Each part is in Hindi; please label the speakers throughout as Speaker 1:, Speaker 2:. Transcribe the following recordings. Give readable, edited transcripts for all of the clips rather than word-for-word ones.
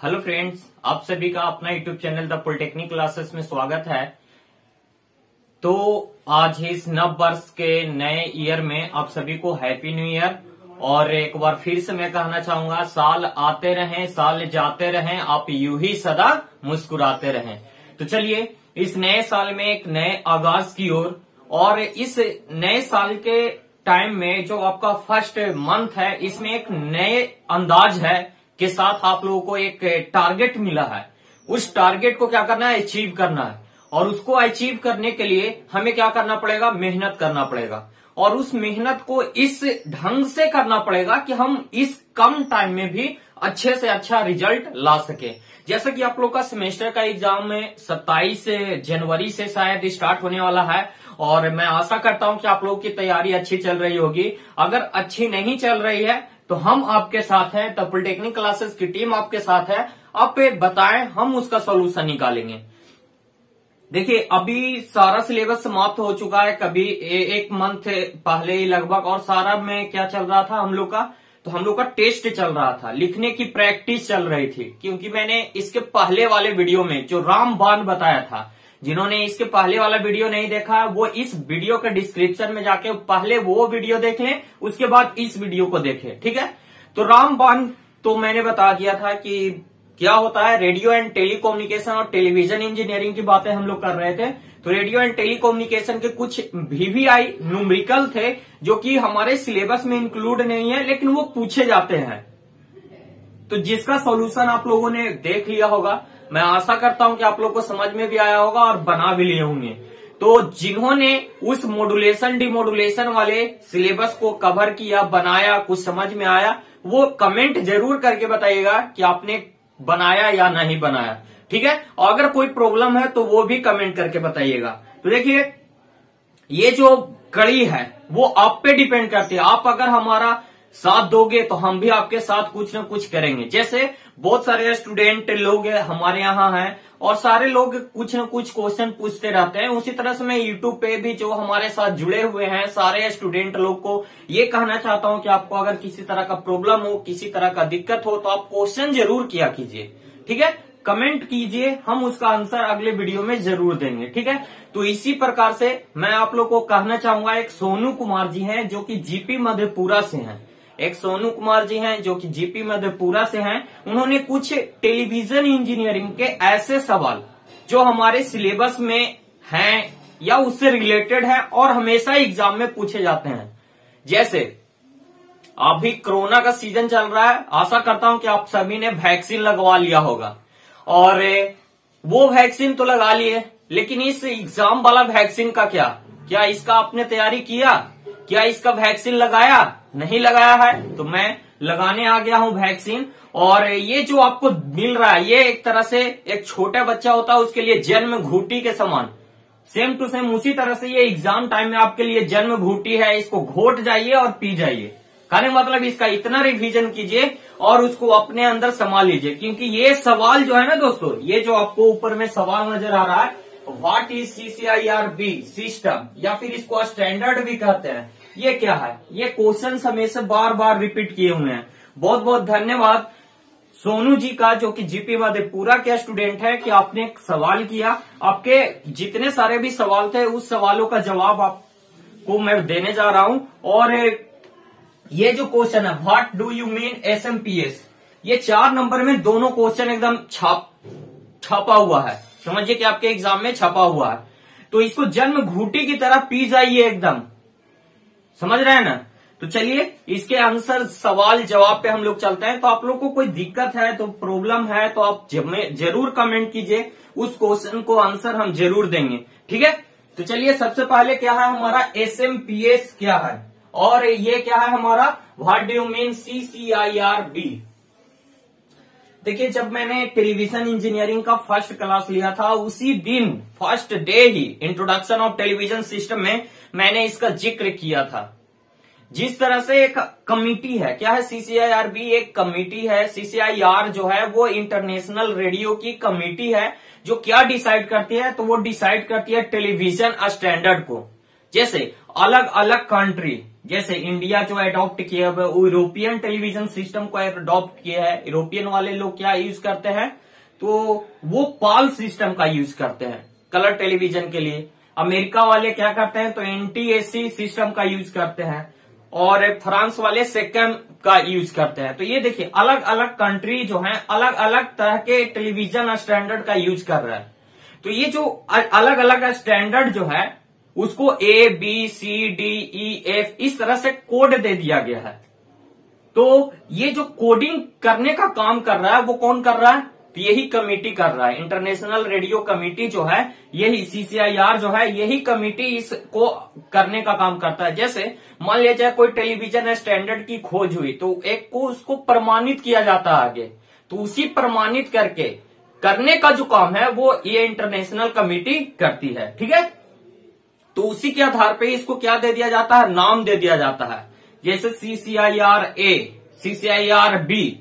Speaker 1: हेलो फ्रेंड्स, आप सभी का अपना YouTube channel the polytechnic classes में स्वागत है। तो आज इस नव वर्ष के नए ईयर में आप सभी को हैप्पी न्यू ईयर। और एक बार फिर से मैं कहना चाहूंगा, साल आते रहें साल जाते रहें, आप यूं ही सदा मुस्कुराते रहें। तो चलिए इस नए साल में एक नए आगाज की ओर, और इस नए साल के टाइम में जो आपका फर्स्ट मंथ है, इसमें एक नए अंदाज है के साथ आप लोगों को एक टारगेट मिला है। उस टारगेट को क्या करना है, अचीव करना है। और उसको अचीव करने के लिए हमें क्या करना पड़ेगा, मेहनत करना पड़ेगा। और उस मेहनत को इस ढंग से करना पड़ेगा कि हम इस कम टाइम में भी अच्छे से अच्छा रिजल्ट ला सके। जैसे कि आप लोग का सेमेस्टर का एग्जाम में 27 जनवरी से शायद स्टार्ट होने वाला है, और मैं आशा करता हूं कि आप लोगों की तैयारी अच्छी चल रही होगी। अगर अच्छी नहीं चल रही है तो हम आपके साथ हैं, द पॉलिटेक्निक क्लासेस की टीम आपके साथ है। आप बताएं, हम उसका सोल्यूशन निकालेंगे। देखिए, अभी सारा सिलेबस समाप्त हो चुका है, कभी एक मंथ पहले ही लगभग। और सारा में क्या चल रहा था हम लोग का, तो हम लोग का टेस्ट चल रहा था, लिखने की प्रैक्टिस चल रही थी। क्योंकि मैंने इसके पहले वाले वीडियो में जो रामबाण बताया था, जिन्होंने इसके पहले वाला वीडियो नहीं देखा वो इस वीडियो के डिस्क्रिप्शन में जाके पहले वो वीडियो देख लें, उसके बाद इस वीडियो को देखें, ठीक है। तो रामबाण तो मैंने बता दिया था कि क्या होता है। रेडियो एंड टेलीकम्युनिकेशन और टेलीविजन इंजीनियरिंग की बातें हम लोग कर रहे थे। तो रेडियो एंड टेलीकम्युनिकेशन के कुछ VVI न्यूमेरिकल थे जो कि हमारे सिलेबस में इंक्लूड नहीं है, लेकिन वो पूछे जाते हैं। तो जिसका सॉल्यूशन आप लोगों ने देख लिया होगा, मैं आशा करता हूं कि आप लोग को समझ में भी आया होगा और बना भी लिए होंगे। तो जिन्होंने उस मॉड्यूलेशन डिमॉड्यूलेशन वाले सिलेबस को कवर किया, बनाया, कुछ समझ में आया, वो कमेंट जरूर करके बताइएगा कि आपने बनाया या नहीं बनाया, ठीक है। और अगर कोई प्रॉब्लम है तो वो भी कमेंट करके बताइएगा। तो देखिए, ये जो कड़ी है वो आप पे डिपेंड करती है। आप अगर हमारा साथ दोगे तो हम भी आपके साथ कुछ न कुछ करेंगे। जैसे बहुत सारे स्टूडेंट लोग हमारे यहाँ हैं और सारे लोग कुछ न कुछ क्वेश्चन पूछते रहते हैं। उसी तरह से मैं यूट्यूब पे भी जो हमारे साथ जुड़े हुए हैं सारे स्टूडेंट लोग को ये कहना चाहता हूं कि आपको अगर किसी तरह का प्रॉब्लम हो, किसी तरह का दिक्कत हो, तो आप क्वेश्चन जरूर किया कीजिए, ठीक है। कमेंट कीजिए, हम उसका आंसर अगले वीडियो में जरूर देंगे, ठीक है। तो इसी प्रकार से मैं आप लोग को कहना चाहूंगा, एक सोनू कुमार जी हैं जो कि जीपी मधेपुरा से हैं। एक सोनू कुमार जी हैं जो कि जीपी मधेपुरा से हैं। उन्होंने कुछ टेलीविजन इंजीनियरिंग के ऐसे सवाल जो हमारे सिलेबस में हैं या उससे रिलेटेड है और हमेशा एग्जाम में पूछे जाते हैं। जैसे अभी कोरोना का सीजन चल रहा है, आशा करता हूं कि आप सभी ने वैक्सीन लगवा लिया होगा। और वो वैक्सीन तो लगा लिए, लेकिन इस एग्जाम वाला वैक्सीन का क्या इसका आपने तैयारी किया? क्या इसका वैक्सीन लगाया? नहीं लगाया है तो मैं लगाने आ गया हूं वैक्सीन। और ये जो आपको मिल रहा है, ये एक तरह से एक छोटा बच्चा होता है उसके लिए जन्म घूटी के समान, सेम टू सेम उसी तरह से ये एग्जाम टाइम में आपके लिए जन्म घूटी है। इसको घोट जाइए और पी जाइए। कहने मतलब इसका इतना रिवीजन कीजिए और उसको अपने अंदर संभाल लीजिए। क्योंकि ये सवाल जो है ना दोस्तों, ये जो आपको ऊपर में सवाल नजर आ रहा है, व्हाट इज CCIRB सिस्टम, या फिर इसको स्टैंडर्ड भी कहते हैं, ये क्या है? ये क्वेश्चन हमेशा बार बार रिपीट किए हुए हैं। बहुत बहुत धन्यवाद सोनू जी का, जो कि जीपी मधेपुरा के स्टूडेंट है, कि आपने एक सवाल किया। आपके जितने सारे भी सवाल थे उस सवालों का जवाब आपको मैं देने जा रहा हूं। और ये जो क्वेश्चन है, what do you mean SMPS, ये 4 नंबर में दोनों क्वेश्चन एकदम छपा हुआ है। समझिए कि आपके एग्जाम में छपा हुआ है। तो इसको जन्म घूटी की तरह पी जाइए एकदम, समझ रहे हैं ना। तो चलिए इसके आंसर सवाल जवाब पे हम लोग चलते हैं। तो आप लोग को कोई दिक्कत है, तो प्रॉब्लम है, तो आप जरूर कमेंट कीजिए, उस क्वेश्चन को आंसर हम जरूर देंगे, ठीक है। तो चलिए सबसे पहले क्या है हमारा SMPS क्या है, और ये क्या है हमारा what do you mean CCIRB। देखिए, जब मैंने टेलीविजन इंजीनियरिंग का फर्स्ट क्लास लिया था, उसी दिन first day he introduction of television system में मैंने इसका जिक्र किया था। जिस तरह से एक कमिटी है, क्या है CCIRB, एक कमिटी है। CCIR जो है वो इंटरनेशनल रेडियो की कमिटी है, जो क्या डिसाइड करती है, तो वो डिसाइड करती है टेलीविजन स्टैंडर्ड को। जैसे अलग अलग कंट्री जैसे इंडिया जो अडॉप्ट किया है वो यूरोपियन टेलीविजन सिस्टम को अडॉप्ट किया है। यूरोपियन वाले लोग क्या यूज करते हैं, तो वो पाल सिस्टम का यूज करते हैं कलर टेलीविजन के लिए। अमेरिका वाले क्या करते हैं, तो NTSC सिस्टम का यूज करते हैं, और फ्रांस वाले सेकम का यूज करते हैं। तो ये देखिए अलग अलग कंट्री जो है अलग अलग तरह के टेलीविजन स्टैंडर्ड का यूज कर रहा है। तो ये जो अलग अलग स्टैंडर्ड जो है उसको ABCDEF इस तरह से कोड दे दिया गया है। तो ये जो कोडिंग करने का काम कर रहा है वो कौन कर रहा है, तो यही कमेटी कर रहा है। इंटरनेशनल रेडियो कमेटी जो है, यही CCIR जो है, यही कमेटी इसको करने का काम करता है। जैसे मान लिया जाए कोई टेलीविजन स्टैंडर्ड की खोज हुई, तो एक को उसको प्रमाणित किया जाता है आगे, तो उसी प्रमाणित करके करने का जो काम है वो ये इंटरनेशनल कमेटी करती है। ठीक है, तो उसी के आधार पे इसको क्या दे दिया जाता है, नाम दे दिया जाता है। जैसे CCIR-A, CCIR-B,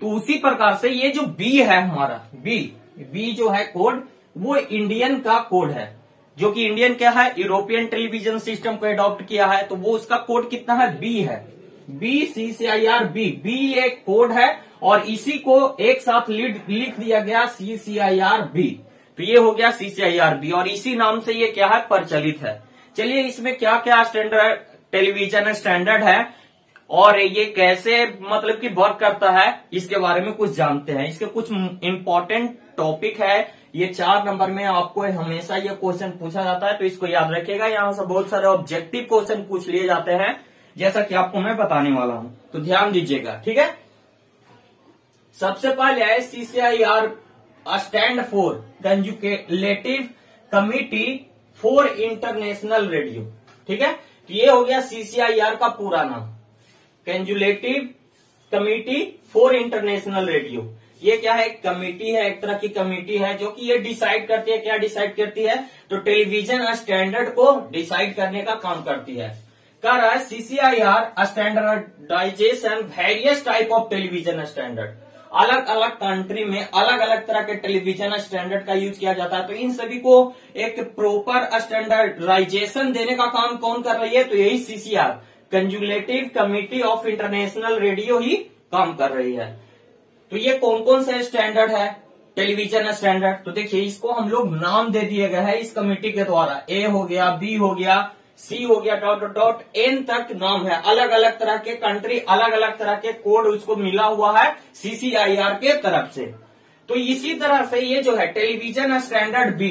Speaker 1: तो उसी प्रकार से ये जो B है हमारा, B जो है कोड, वो इंडियन का कोड है, जो कि इंडियन क्या है, यूरोपियन टेलीविजन सिस्टम को अडॉप्ट किया है। तो वो उसका कोड कितना है, B है, B CCIR-B। B एक कोड है और इसी को एक साथ लिख दिया गया CCIR-B। तो ये हो गया CCIR-B और इसी नाम से ये क्या है, प्रचलित है। चलिए इसमें क्या क्या स्टैंडर्ड टेलीविजन स्टैंडर्ड है और ये कैसे मतलब कि वर्क करता है, इसके बारे में कुछ जानते हैं। इसके कुछ इंपॉर्टेंट टॉपिक है, ये 4 नंबर में आपको हमेशा ये क्वेश्चन पूछा जाता है, तो इसको याद रखिएगा। यहाँ से बहुत सारे ऑब्जेक्टिव क्वेश्चन पूछ लिए जाते हैं, जैसा कि आपको मैं बताने वाला हूं, तो ध्यान दीजिएगा। ठीक है, सबसे पहले है CCIR stand for conjugative committee for international radio. ठीक है, तो ये हो गया CCIR का पूरा नाम, conjugative committee for international radio. ये क्या है, कमेटी है, एक तरह की कमेटी है जो कि ये डिसाइड करती है, क्या डिसाइड करती है, तो टेलीविजन स्टैंडर्ड को डिसाइड करने का काम करती है। कर रहा है CCIR standardization various type of television standard. अलग अलग कंट्री में अलग अलग तरह के टेलीविजन स्टैंडर्ड का यूज किया जाता है, तो इन सभी को एक प्रॉपर स्टैंडर्डाइजेशन देने का काम कौन कर रही है, तो यही CCR conjugative committee of international radio ही काम कर रही है। तो ये कौन कौन से स्टैंडर्ड है, टेलीविजन स्टैंडर्ड, तो देखिए इसको हम लोग नाम दे दिए गए हैं इस कमेटी के द्वारा। A हो गया, B हो गया, C हो गया, डॉट N तक नाम है। अलग अलग तरह के कंट्री, अलग अलग तरह के कोड उसको मिला हुआ है CCIR के तरफ से। तो इसी तरह से ये जो है टेलीविजन स्टैंडर्ड B,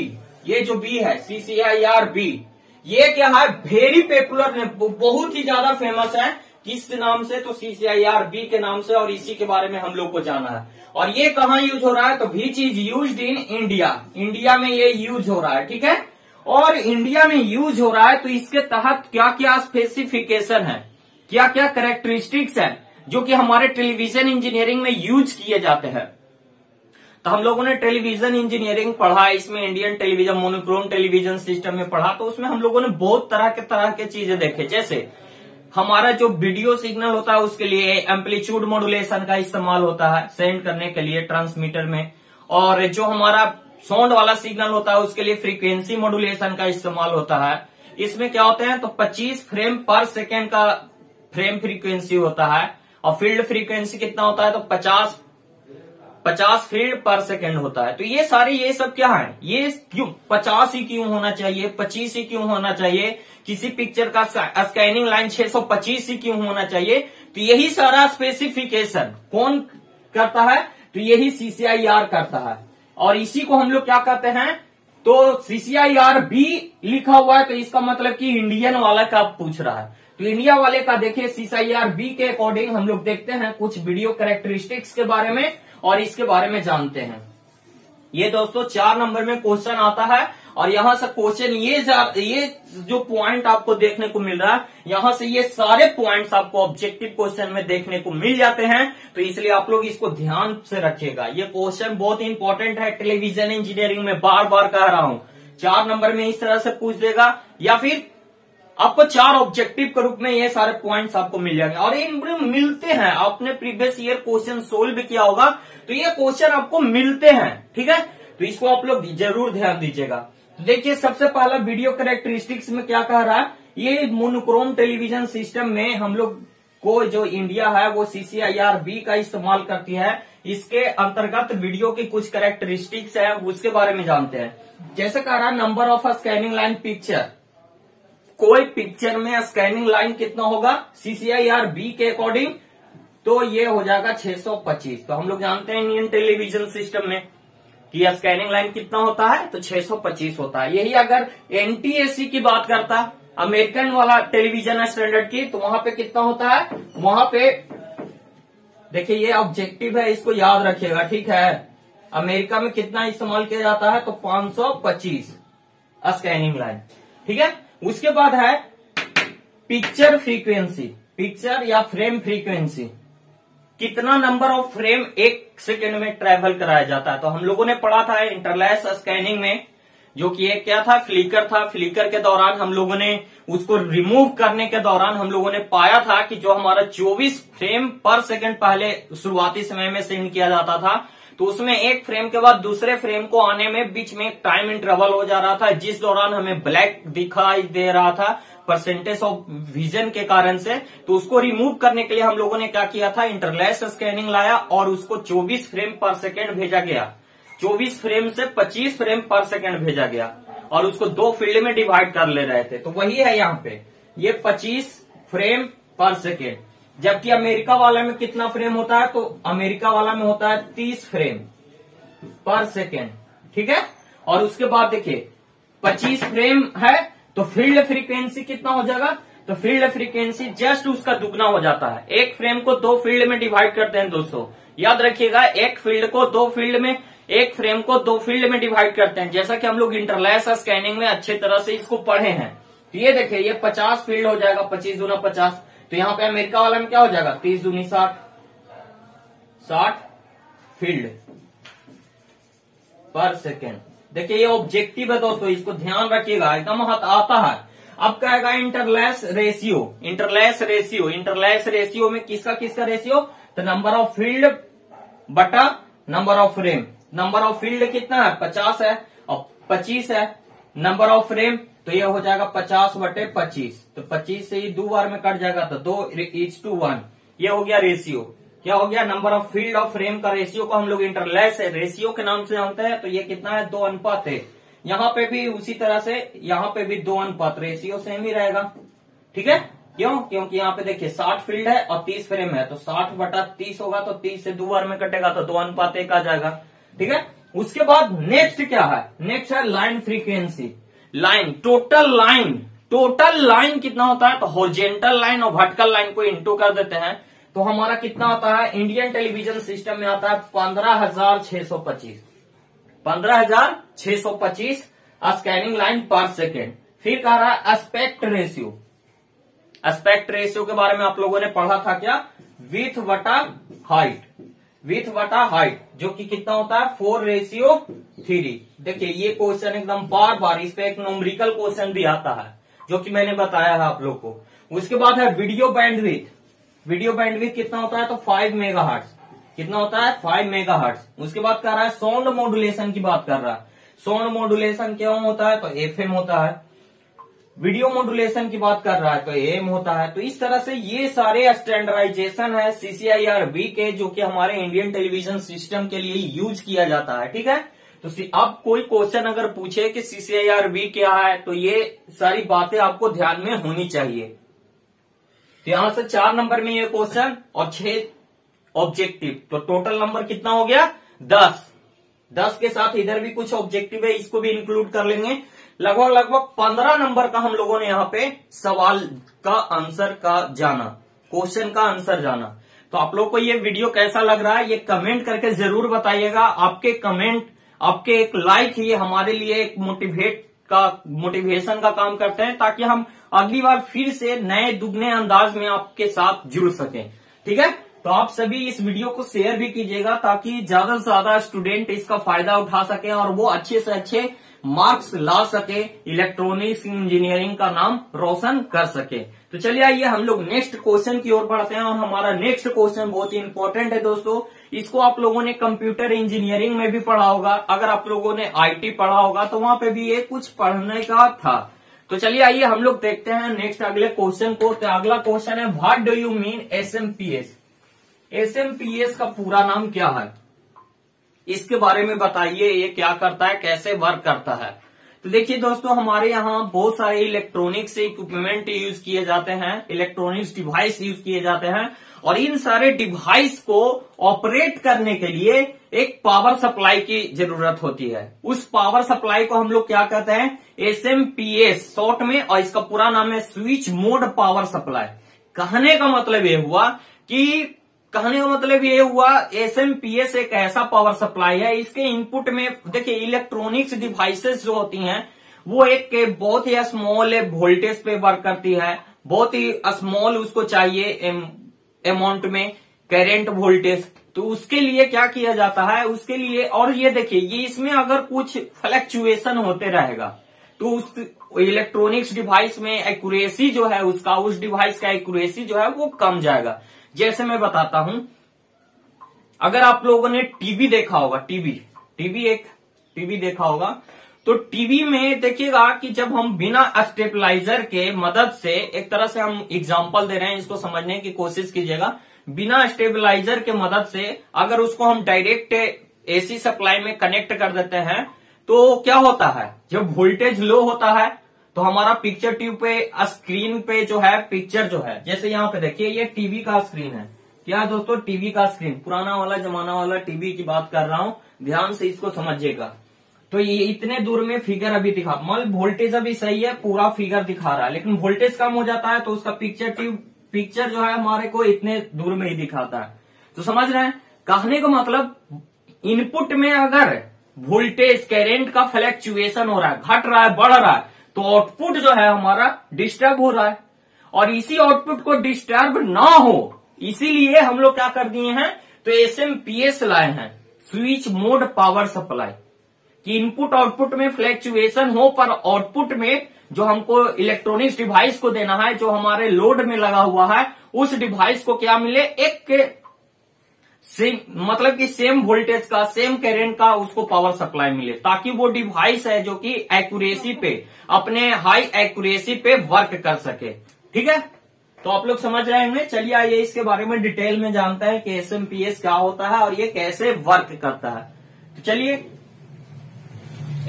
Speaker 1: ये जो B है CCIR-B, ये क्या है, वेरी पॉपुलर, बहुत ही ज्यादा फेमस है। किस नाम से, तो CCIR-B के नाम से, और इसी के बारे में हम लोग को जाना है। और ये कहाँ यूज हो रहा है, तो which is used in India, India में ये यूज हो रहा है। ठीक है, और इंडिया में यूज हो रहा है तो इसके तहत क्या क्या स्पेसिफिकेशन है, क्या क्या कैरेक्टरिस्टिक्स है जो कि हमारे टेलीविजन इंजीनियरिंग में यूज किए जाते हैं। तो हम लोगों ने टेलीविजन इंजीनियरिंग पढ़ा, इसमें Indian television monochrome television system में पढ़ा, तो उसमें हम लोगों ने बहुत तरह के चीजें देखे। जैसे हमारा जो वीडियो सिग्नल होता है उसके लिए एम्पलीट्यूड मॉड्यूलेशन का इस्तेमाल होता है सेंड करने के लिए ट्रांसमीटर में, और जो हमारा साउंड वाला सिग्नल होता है उसके लिए फ्रीक्वेंसी मॉड्यूलेशन का इस्तेमाल होता है। इसमें क्या होते हैं, तो 25 फ्रेम पर सेकेंड का फ्रेम फ्रीक्वेंसी होता है, और फील्ड फ्रीक्वेंसी कितना होता है, तो 50 फील्ड पर सेकेंड होता है। तो ये सारी ये सब क्या है, ये क्यों 50 ही क्यों होना चाहिए, 25 ही क्यों होना चाहिए, किसी पिक्चर का स्कैनिंग लाइन 625 ही क्यों होना चाहिए, तो यही सारा स्पेसिफिकेशन कौन करता है, तो यही CCIR करता है। और इसी को हम लोग क्या कहते हैं, तो CCIR-B लिखा हुआ है, तो इसका मतलब कि इंडियन वाला का पूछ रहा है। तो इंडिया वाले का देखिए CCIR-B के अकॉर्डिंग हम लोग देखते हैं कुछ वीडियो कैरेक्टरिस्टिक्स के बारे में और इसके बारे में जानते हैं। ये दोस्तों 4 नंबर में क्वेश्चन आता है, और यहां से क्वेश्चन ये जो पॉइंट आपको देखने को मिल रहा है, यहां से ये सारे पॉइंट्स आपको ऑब्जेक्टिव क्वेश्चन में देखने को मिल जाते हैं। तो इसलिए आप लोग इसको ध्यान से रखिएगा, ये क्वेश्चन बहुत इंपॉर्टेंट है टेलीविजन इंजीनियरिंग में, बार बार कह रहा हूं। 4 नंबर में इस तरह से पूछ देगा, या फिर आपको 4 ऑब्जेक्टिव के रूप में ये सारे पॉइंट्स आपको मिल जाएंगे, और ये मिलते हैं। आपने प्रीवियस ईयर क्वेश्चन सोल्व किया होगा, तो ये क्वेश्चन आपको मिलते हैं। ठीक है, तो इसको आप लोग जरूर ध्यान दीजिएगा। तो देखिए सबसे पहला वीडियो कैरेक्टरिस्टिक्स में क्या कह रहा है, ये मोनोक्रोम टेलीविजन सिस्टम में हम लोग को जो इंडिया है वो CCIR-B का इस्तेमाल करती है। इसके अंतर्गत वीडियो की कुछ कैरेक्टरिस्टिक्स है उसके बारे में जानते हैं। जैसे कह रहा है number of scanning line picture, कोई पिक्चर में स्कैनिंग लाइन कितना होगा CCIR-B के अकॉर्डिंग, तो ये हो जाएगा 625। तो हम लोग जानते हैं इंडियन टेलीविजन सिस्टम में कि स्कैनिंग लाइन कितना होता है, तो 625 होता है। यही अगर NTSC की बात करता, अमेरिकन वाला टेलीविजन स्टैंडर्ड की, तो वहां पे कितना होता है, वहां पे देखिए ये ऑब्जेक्टिव है, इसको याद रखिएगा, ठीक है। अमेरिका में कितना इस्तेमाल किया जाता है, तो 525 स्कैनिंग लाइन, ठीक है। उसके बाद है पिक्चर फ्रीक्वेंसी, पिक्चर या फ्रेम फ्रीक्वेंसी, कितना नंबर ऑफ फ्रेम एक सेकेंड में ट्रेवल कराया जाता है। तो हम लोगों ने पढ़ा था इंटरलैस स्कैनिंग में, जो कि एक क्या था, फ्लिकर था। फ्लिकर के दौरान हम लोगों ने उसको रिमूव करने के दौरान हम लोगों ने पाया था कि जो हमारा 24 फ्रेम पर सेकंड पहले शुरुआती समय में सेंड किया जाता था, तो उसमें एक फ्रेम के बाद दूसरे फ्रेम को आने में बीच में टाइम इंटरवल हो जा रहा था, जिस दौरान हमें ब्लैक दिखाई दे रहा था परसेंटेज ऑफ विजन के कारण से। तो उसको रिमूव करने के लिए हम लोगों ने क्या किया था, इंटरलैस स्कैनिंग लाया और उसको 24 फ्रेम पर सेकेंड भेजा गया। 24 फ्रेम से 25 फ्रेम पर सेकेंड भेजा गया और उसको 2 फील्ड में डिवाइड कर ले रहे थे। तो वही है यहाँ पे, ये 25 फ्रेम पर सेकेंड। जबकि अमेरिका वाला में कितना फ्रेम होता है, तो अमेरिका वाला में होता है 30 फ्रेम पर सेकेंड, ठीक है। और उसके बाद देखिए 25 फ्रेम है तो फील्ड फ्रीक्वेंसी कितना हो जाएगा, तो फील्ड फ्रीक्वेंसी जस्ट उसका दुगना हो जाता है। एक फ्रेम को 2 फील्ड में डिवाइड करते हैं दोस्तों, याद रखिएगा, एक फ्रेम को 2 फील्ड में डिवाइड करते हैं, जैसा कि हम लोग इंटरलैस स्कैनिंग में अच्छे तरह से इसको पढ़े हैं। तो ये देखिए ये 50 फील्ड हो जाएगा, 25 दूना 50। तो यहाँ पे अमेरिका वाला में क्या हो जाएगा, 30 दूनी 60, 60 फील्ड पर सेकेंड। देखिए ये ऑब्जेक्टिव है दोस्तों, इसको ध्यान रखिएगा, एकदम हाथ आता है। अब क्या आएगा, इंटरलैस रेशियो। इंटरलैस रेशियो में किसका किसका रेशियो, तो नंबर ऑफ फील्ड बटा number of frame. Number of field कितना है, 50 है और 25 है। नंबर ऑफ फ्रेम तो ये हो जाएगा 50 बटे 25, तो 25 से ही 2 बार में कट जाएगा, तो 2:1। ये हो गया रेशियो। क्या हो गया, नंबर ऑफ फील्ड और फ्रेम का रेशियो को हम लोग इंटरलैस रेशियो के नाम से जानते हैं। तो ये कितना है, 2 अनुपात है। यहाँ पे भी उसी तरह से, यहाँ पे भी 2 अनुपात, रेशियो सेम ही रहेगा, ठीक है। क्यों, क्योंकि यहाँ पे देखिए 60 फील्ड है और 30 फ्रेम है, तो 60 बटा 30 होगा, तो 30 से 2 बार में कटेगा, तो 2 अनुपात 1 आ जाएगा, ठीक है। उसके बाद नेक्स्ट क्या है, नेक्स्ट है line frequency. Line, total line कितना होता है, तो हॉरिजॉन्टल लाइन और वर्टिकल लाइन को इंटू कर देते हैं, तो हमारा कितना आता है, इंडियन टेलीविजन सिस्टम में आता है 15,625 स्कैनिंग लाइन पर सेकेंड। फिर कह रहा है एस्पेक्ट रेशियो। एस्पेक्ट रेशियो के बारे में आप लोगों ने पढ़ा था क्या, विड्थ बटा हाइट, जो कि कितना होता है 4:3। देखिए ये क्वेश्चन एकदम बार इस पे एक न्यूमेरिकल क्वेश्चन भी आता है, जो कि मैंने बताया है आप लोग को। उसके बाद है वीडियो बैंडविड्थ कितना होता है, तो 5 मेगाहर्ट्ज। कितना होता है, 5 मेगाहर्ट्ज। उसके बाद कह रहा है साउंड मॉड्यूलेशन की बात कर रहा है। साउंड मॉड्यूलेशन क्यों होता है, तो FM होता है। वीडियो मॉड्यूलेशन की बात कर रहा है तो AM होता है। तो इस तरह से ये सारे स्टैंडर्डाइजेशन है CCIR-B के, जो कि हमारे इंडियन टेलीविजन सिस्टम के लिए यूज किया जाता है, ठीक है। तो अब कोई क्वेश्चन अगर पूछे कि CCIR-B क्या है, तो ये सारी बातें आपको ध्यान में होनी चाहिए। तो यहां से 4 नंबर में ये क्वेश्चन और 6 ऑब्जेक्टिव, तो टोटल नंबर कितना हो गया, 10 के साथ इधर भी कुछ ऑब्जेक्टिव है, इसको भी इंक्लूड कर लेंगे। लगभग 15 नंबर का हम लोगों ने यहाँ पे सवाल का आंसर का जाना, क्वेश्चन का आंसर जाना। तो आप लोग को ये वीडियो कैसा लग रहा है, ये कमेंट करके जरूर बताइएगा। आपके कमेंट, आपके एक लाइक ये हमारे लिए एक मोटिवेशन का काम करते हैं, ताकि हम अगली बार फिर से नए दुगने अंदाज में आपके साथ जुड़ सकें, ठीक है। तो आप सभी इस वीडियो को शेयर भी कीजिएगा, ताकि ज्यादा से ज्यादा स्टूडेंट इसका फायदा उठा सके और वो अच्छे से अच्छे मार्क्स ला सके, इलेक्ट्रॉनिक्स इंजीनियरिंग का नाम रोशन कर सके। तो चलिए आइए हम लोग नेक्स्ट क्वेश्चन की ओर बढ़ते हैं, और हमारा नेक्स्ट क्वेश्चन बहुत ही इंपॉर्टेंट है दोस्तों। इसको आप लोगों ने कंप्यूटर इंजीनियरिंग में भी पढ़ा होगा, अगर आप लोगों ने आईटी पढ़ा होगा तो वहां पे भी ये कुछ पढ़ने का था। तो चलिए आइए हम लोग देखते हैं नेक्स्ट अगले क्वेश्चन को। तो अगला क्वेश्चन है, what do you mean SMPS? SMPS का पूरा नाम क्या है, इसके बारे में बताइए। ये क्या करता है, कैसे वर्क करता है? तो देखिए दोस्तों, हमारे यहाँ बहुत सारे इलेक्ट्रॉनिक्स इक्विपमेंट यूज किए जाते हैं, इलेक्ट्रॉनिक्स डिवाइस यूज किए जाते हैं, और इन सारे डिवाइस को ऑपरेट करने के लिए एक पावर सप्लाई की जरूरत होती है। उस पावर सप्लाई को हम लोग क्या कहते हैं, एसएमपीएस शॉर्ट में, और इसका पूरा नाम है स्विच मोड पावर सप्लाई। कहने का मतलब ये हुआ एसएमपीएस एक ऐसा पावर सप्लाई है, इसके इनपुट में देखिए इलेक्ट्रॉनिक्स डिवाइसेस जो होती हैं वो एक बहुत ही स्मॉल वोल्टेज पे वर्क करती है, बहुत ही स्मॉल उसको चाहिए अमाउंट में करंट वोल्टेज। तो उसके लिए क्या किया जाता है, उसके लिए, और ये देखिए ये इसमें अगर कुछ फ्लक्चुएशन होते रहेगा तो उस इलेक्ट्रॉनिक्स डिवाइस में एक्यूरेसी जो है उसका, उस डिवाइस का एक्यूरेसी जो है वो कम जाएगा। जैसे मैं बताता हूं, अगर आप लोगों ने टीवी देखा होगा, टीवी देखा होगा, तो टीवी में देखिएगा कि जब हम बिना स्टेबलाइजर के मदद से, एक तरह से हम एग्जांपल दे रहे हैं, इसको समझने की कोशिश कीजिएगा, बिना स्टेबलाइजर के मदद से अगर उसको हम डायरेक्ट एसी सप्लाई में कनेक्ट कर देते हैं तो क्या होता है, जब वोल्टेज लो होता है तो हमारा पिक्चर ट्यूब पे, स्क्रीन पे जो है पिक्चर जो है, जैसे यहाँ पे देखिए ये टीवी का स्क्रीन है, क्या है दोस्तों, टीवी का स्क्रीन, पुराना वाला जमाना वाला टीवी की बात कर रहा हूं, ध्यान से इसको समझिएगा। तो ये इतने दूर में फिगर अभी दिखा, मतलब वोल्टेज अभी सही है, पूरा फिगर दिखा रहा है, लेकिन वोल्टेज कम हो जाता है तो उसका पिक्चर जो है हमारे को इतने दूर में ही दिखाता है। तो समझ रहे हैं, कहने का मतलब इनपुट में अगर वोल्टेज करंट का फ्लक्चुएशन हो रहा है, घट रहा है, बढ़ रहा है, तो आउटपुट जो है हमारा डिस्टर्ब हो रहा है, और इसी आउटपुट को डिस्टर्ब ना हो इसीलिए हम लोग क्या कर दिए हैं, तो एसएमपीएस लाए हैं, स्विच मोड पावर सप्लाई, कि इनपुट आउटपुट में फ्लक्चुएशन हो पर आउटपुट में जो हमको इलेक्ट्रॉनिक्स डिवाइस को देना है, जो हमारे लोड में लगा हुआ है, उस डिवाइस को क्या मिले, एक सेम, मतलब कि सेम वोल्टेज का, सेम करंट का उसको पावर सप्लाई मिले, ताकि वो डिवाइस है जो कि एक्यूरेसी पे, अपने हाई एक्यूरेसी पे वर्क कर सके। ठीक है, तो आप लोग समझ रहे होंगे। चलिए आइए इसके बारे में डिटेल में जानते हैं कि एसएमपीएस क्या होता है और ये कैसे वर्क करता है। तो चलिए,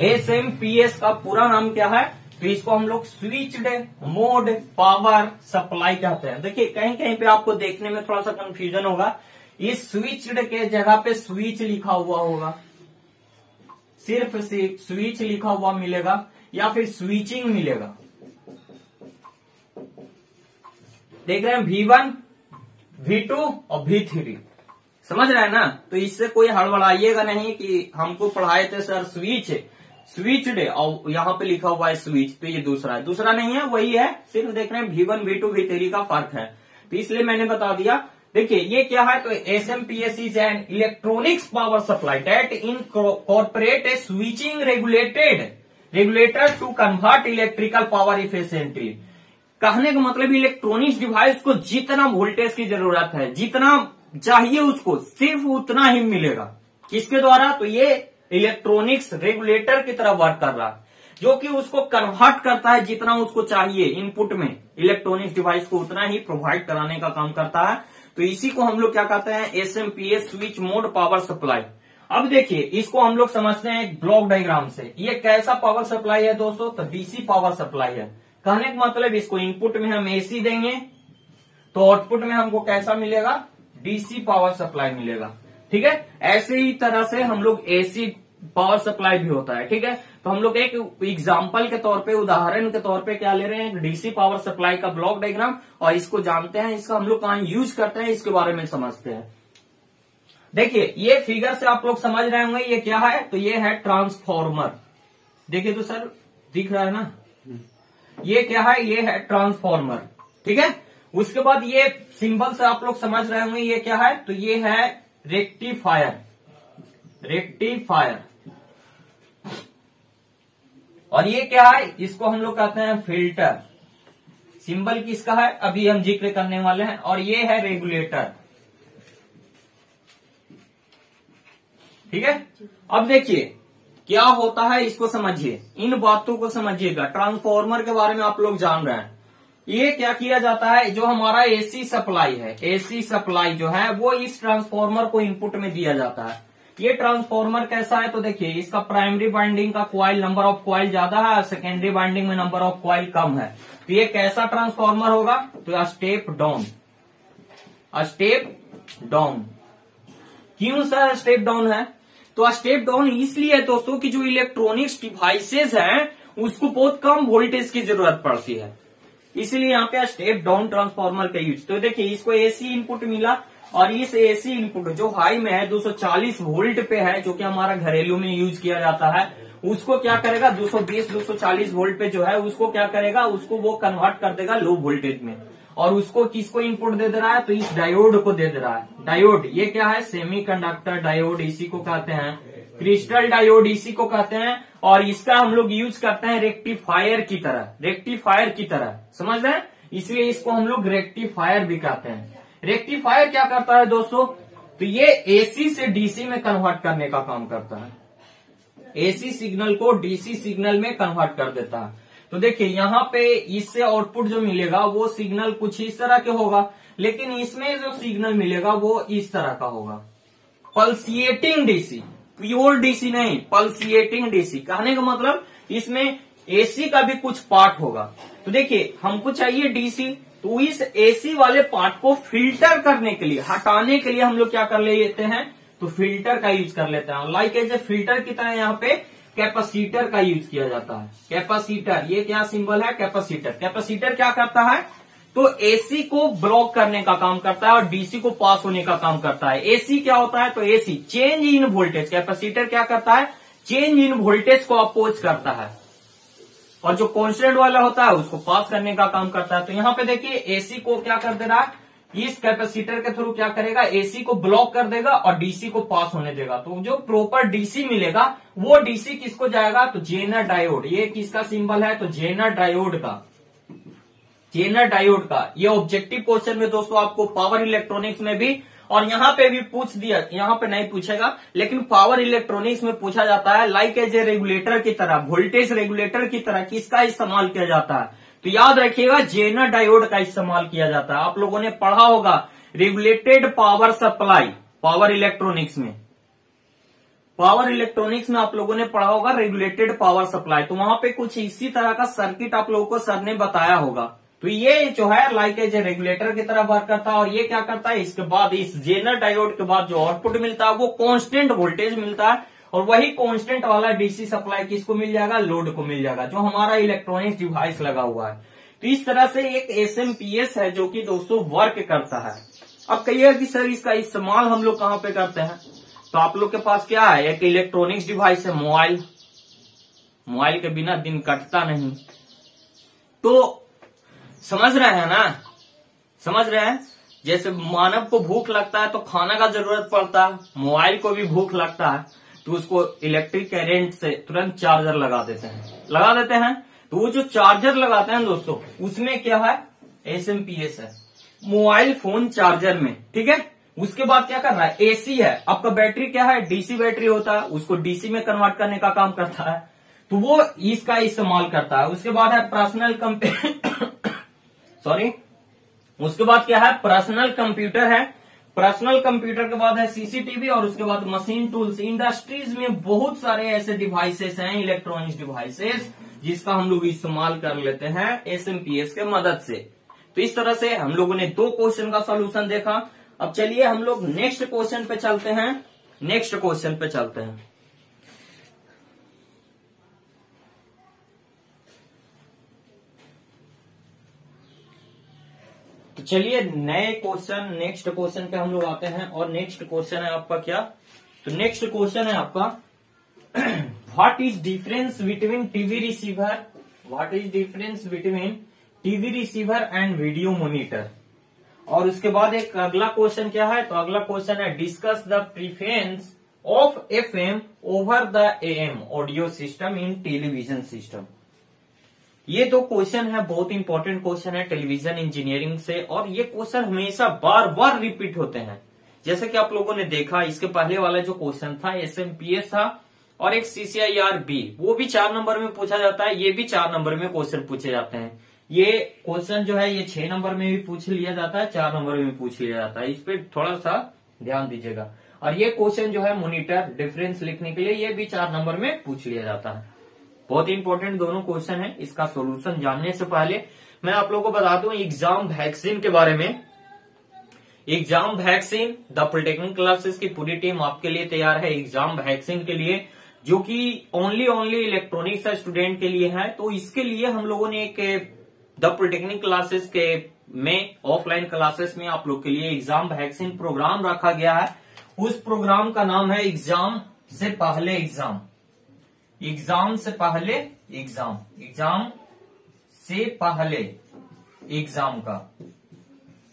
Speaker 1: एसएमपीएस का पूरा नाम क्या है, तो इसको हम लोग स्विच्ड मोड पावर सप्लाई कहते हैं। देखिए कहीं कहीं पे आपको देखने में थोड़ा सा कंफ्यूजन होगा, इस स्विच्ड के जगह पे स्विच लिखा हुआ होगा, सिर्फ स्विच लिखा हुआ मिलेगा या फिर स्विचिंग मिलेगा। देख रहे हैं V1, V2 और V3, समझ रहे हैं ना। तो इससे कोई हड़बड़ाइएगा नहीं कि हमको पढ़ाए थे सर स्विच्ड और यहाँ पे लिखा हुआ है स्विच, तो ये दूसरा है, दूसरा नहीं है, वही है, सिर्फ देख रहे हैं V1, V2, V3 का फर्क है, तो इसलिए मैंने बता दिया। देखिए ये क्या है, तो SMPS is an electronics power supply that incorporate a switching regulator to convert electrical power efficiently. कहने का मतलब इलेक्ट्रॉनिक्स डिवाइस को जितना वोल्टेज की जरूरत है, जितना चाहिए उसको सिर्फ उतना ही मिलेगा। किसके द्वारा, तो ये इलेक्ट्रॉनिक्स रेगुलेटर की तरह वर्क कर रहा है, जो कि उसको कन्वर्ट करता है, जितना उसको चाहिए इनपुट में इलेक्ट्रॉनिक्स डिवाइस को उतना ही प्रोवाइड कराने का काम करता है। तो इसी को हम लोग क्या कहते हैं, SMPS switch mode power supply. अब देखिए इसको हम लोग समझते हैं एक ब्लॉक डायग्राम से। ये कैसा पावर सप्लाई है दोस्तों, तो डीसी पावर सप्लाई है। कहने का मतलब इसको इनपुट में हम एसी देंगे तो आउटपुट में हमको कैसा मिलेगा, डीसी पावर सप्लाई मिलेगा। ठीक है, ऐसे ही तरह से हम लोग एसी पावर सप्लाई भी होता है। ठीक है, तो हम लोग एक एग्जाम्पल के तौर पे, उदाहरण के तौर पे क्या ले रहे हैं, डीसी पावर सप्लाई का ब्लॉक डायग्राम, और इसको जानते हैं, इसका हम लोग कहाँ यूज करते हैं, इसके बारे में समझते हैं। देखिए ये फिगर से आप लोग समझ रहे होंगे ये क्या है, तो ये है ट्रांसफॉर्मर। देखिए तो सर दिख रहा है ना, ये क्या है, ये है ट्रांसफॉर्मर। ठीक है, उसके बाद ये सिंबल से आप लोग समझ रहे होंगे ये क्या है, तो ये है रेक्टिफायर। और ये क्या है, इसको हम लोग कहते हैं फिल्टर। सिंबल किसका है अभी हम जिक्र करने वाले हैं। और ये है रेगुलेटर। ठीक है, अब देखिए क्या होता है, इसको समझिए, इन बातों को समझिएगा। ट्रांसफार्मर के बारे में आप लोग जान रहे हैं। ये क्या किया जाता है, जो हमारा एसी सप्लाई है, एसी सप्लाई जो है वो इस ट्रांसफार्मर को इनपुट में दिया जाता है। ये ट्रांसफार्मर कैसा है, तो देखिए इसका प्राइमरी वाइंडिंग का कॉइल नंबर ऑफ कॉइल ज्यादा है और सेकेंडरी वाइंडिंग में नंबर ऑफ कॉइल कम है। तो ये कैसा ट्रांसफार्मर होगा, तो स्टेप डाउन। स्टेप डाउन क्यों सर स्टेप डाउन है, तो स्टेप डाउन इसलिए है दोस्तों कि जो इलेक्ट्रॉनिक्स डिवाइसेस हैं उसको बहुत कम वोल्टेज की जरूरत पड़ती है, इसलिए यहाँ पे स्टेप डाउन ट्रांसफार्मर का यूज। तो देखिए इसको एसी इनपुट मिला और इस एसी इनपुट जो हाई में है 240 वोल्ट पे है, जो कि हमारा घरेलू में यूज किया जाता है, उसको क्या करेगा 220-240 वोल्ट पे जो है उसको क्या करेगा, उसको वो कन्वर्ट कर देगा लो वोल्टेज में। और उसको किसको इनपुट दे रहा है, तो इस डायोड को दे रहा है। डायोड ये क्या है, सेमीकंडक्टर डायोड, इसी को कहते हैं क्रिस्टल डायोड, इसी को कहते हैं। और इसका हम लोग यूज करते हैं रेक्टिफायर की तरह, रेक्टिफायर की तरह, समझ रहे हैं, इसलिए इसको हम लोग रेक्टिफायर भी कहते हैं। रेक्टिफायर क्या करता है दोस्तों, तो ये एसी से डीसी में कन्वर्ट करने का काम करता है, एसी सिग्नल को डीसी सिग्नल में कन्वर्ट कर देता है। तो देखिए यहाँ पे इससे आउटपुट जो मिलेगा वो सिग्नल कुछ इस तरह के होगा, लेकिन इसमें जो सिग्नल मिलेगा वो इस तरह का होगा, पल्सिएटिंग डीसी, प्योर डीसी नहीं, पल्सिएटिंग डीसी। कहने का मतलब इसमें एसी का भी कुछ पार्ट होगा। तो देखिए हमको चाहिए डीसी, तो इस एसी वाले पार्ट को फिल्टर करने के लिए, हटाने के लिए हम लोग क्या कर लेते हैं, तो फिल्टर का यूज कर लेते हैं। लाइक एज ए फिल्टर की तरह यहाँ पे कैपेसिटर का यूज किया जाता है। कैपेसिटर ये क्या सिंबल है, कैपेसिटर। कैपेसिटर क्या करता है, तो एसी को ब्लॉक करने का काम करता है और डीसी को पास होने का काम करता है। एसी क्या होता है, तो AC change in voltage, capacitor क्या करता है, चेंज इन वोल्टेज को अपोज करता है, और जो कांस्टेंट वाला होता है उसको पास करने का काम करता है। तो यहाँ पे देखिए एसी को क्या कर दे रहा है, इस कैपेसिटर के थ्रू क्या करेगा, एसी को ब्लॉक कर देगा और डीसी को पास होने देगा। तो जो प्रॉपर डीसी मिलेगा वो डीसी किसको जाएगा, तो जेनर डायोड। ये किसका सिंबल है, तो जेनर डायोड का, जेनर डायोड का। ये ऑब्जेक्टिव क्वेश्चन में दोस्तों आपको पावर इलेक्ट्रॉनिक्स में भी और यहाँ पे भी पूछ दिया, यहाँ पे नहीं पूछेगा लेकिन पावर इलेक्ट्रॉनिक्स में पूछा जाता है। लाइक एज ए रेगुलेटर की तरह, वोल्टेज रेगुलेटर की तरह किसका इस्तेमाल किया जाता है, तो याद रखिएगा जेनर डायोड का इस्तेमाल किया जाता है। आप लोगों ने पढ़ा होगा regulated power supply, power electronics में, पावर इलेक्ट्रॉनिक्स में आप लोगों ने पढ़ा होगा रेगुलेटेड पावर सप्लाई। तो वहां पे कुछ इसी तरह का सर्किट आप लोगों को सर ने बताया होगा। तो ये जो है लाइक एज ए रेगुलेटर की तरह वर्क करता है। और ये क्या करता है, इसके बाद इस जेनर डायोड के बाद जो आउटपुट मिलता है वो कांस्टेंट वोल्टेज मिलता है, और वही कांस्टेंट वाला डीसी सप्लाई किसको मिल जाएगा, लोड को मिल जाएगा, जो हमारा इलेक्ट्रॉनिक्स डिवाइस लगा हुआ है। तो इस तरह से एक एसएमपीएस है जो कि दोस्तों वर्क करता है। अब कहिएगा कि सर इसका इस्तेमाल हम लोग कहाँ पे करते हैं, तो आप लोग के पास क्या है, एक इलेक्ट्रॉनिक्स डिवाइस है मोबाइल, मोबाइल के बिना दिन कटता नहीं। तो समझ रहे हैं ना, समझ रहे हैं, जैसे मानव को भूख लगता है तो खाना का जरूरत पड़ता है, मोबाइल को भी भूख लगता है तो उसको इलेक्ट्रिक करंट से तुरंत चार्जर लगा देते हैं। तो वो जो चार्जर लगाते हैं दोस्तों उसमें क्या है, एसएमपीएस है, मोबाइल फोन चार्जर में, ठीक है। उसके बाद क्या कर रहा है, एसी है, आपका बैटरी क्या है, डीसी बैटरी होता है, उसको डीसी में कन्वर्ट करने का काम करता है, तो वो इसका इस्तेमाल करता है। उसके बाद है पर्सनल उसके बाद क्या है, पर्सनल कंप्यूटर है, पर्सनल कंप्यूटर के बाद है सीसीटीवी, और उसके बाद मशीन टूल्स। इंडस्ट्रीज में बहुत सारे ऐसे डिवाइसेस हैं, इलेक्ट्रॉनिक्स डिवाइसेस, जिसका हम लोग इस्तेमाल कर लेते हैं एसएमपीएस के मदद से। तो इस तरह से हम लोगों ने 2 क्वेश्चन का सॉल्यूशन देखा। अब चलिए हम लोग नेक्स्ट क्वेश्चन पे चलते हैं। तो चलिए नए क्वेश्चन, नेक्स्ट क्वेश्चन पे हम लोग आते हैं। और नेक्स्ट क्वेश्चन है आपका क्या, तो नेक्स्ट क्वेश्चन है आपका what is difference between TV receiver, what is difference between TV receiver and video monitor. और उसके बाद एक अगला क्वेश्चन क्या है, तो अगला क्वेश्चन है discuss the preference of FM over the AM audio system in television system. ये तो क्वेश्चन है, बहुत इंपॉर्टेंट क्वेश्चन है टेलीविजन इंजीनियरिंग से, और ये क्वेश्चन हमेशा बार बार रिपीट होते हैं। जैसे कि आप लोगों ने देखा, इसके पहले वाला जो क्वेश्चन था SMPS था, और एक CCIRB, वो भी 4 नंबर में पूछा जाता है, ये भी 4 नंबर में क्वेश्चन पूछे जाते हैं। ये क्वेश्चन जो है ये 6 नंबर में भी पूछ लिया जाता है, 4 नंबर में भी पूछ लिया जाता है। इस पे थोड़ा सा ध्यान दीजिएगा। और ये क्वेश्चन जो है मॉनिटर डिफरेंस लिखने के लिए, ये भी 4 नंबर में पूछ लिया जाता है। बहुत इंपॉर्टेंट दोनों क्वेश्चन है। इसका सोल्यूशन जानने से पहले मैं आप लोगों को बता दूं एग्जाम वैक्सीन के बारे में। Exam vaccine the polytechnic classes की पूरी टीम आपके लिए तैयार है एग्जाम वैक्सीन के लिए, जो कि ओनली इलेक्ट्रॉनिक्स स्टूडेंट के लिए है। तो इसके लिए हम लोगों ने एक द पॉलिटेक्निक क्लासेस के में ऑफलाइन क्लासेस में आप लोग के लिए एग्जाम वैक्सीन प्रोग्राम रखा गया है। उस प्रोग्राम का नाम है एग्जाम से पहले एग्जाम। एग्जाम से पहले एग्जाम, एग्जाम से पहले एग्जाम का,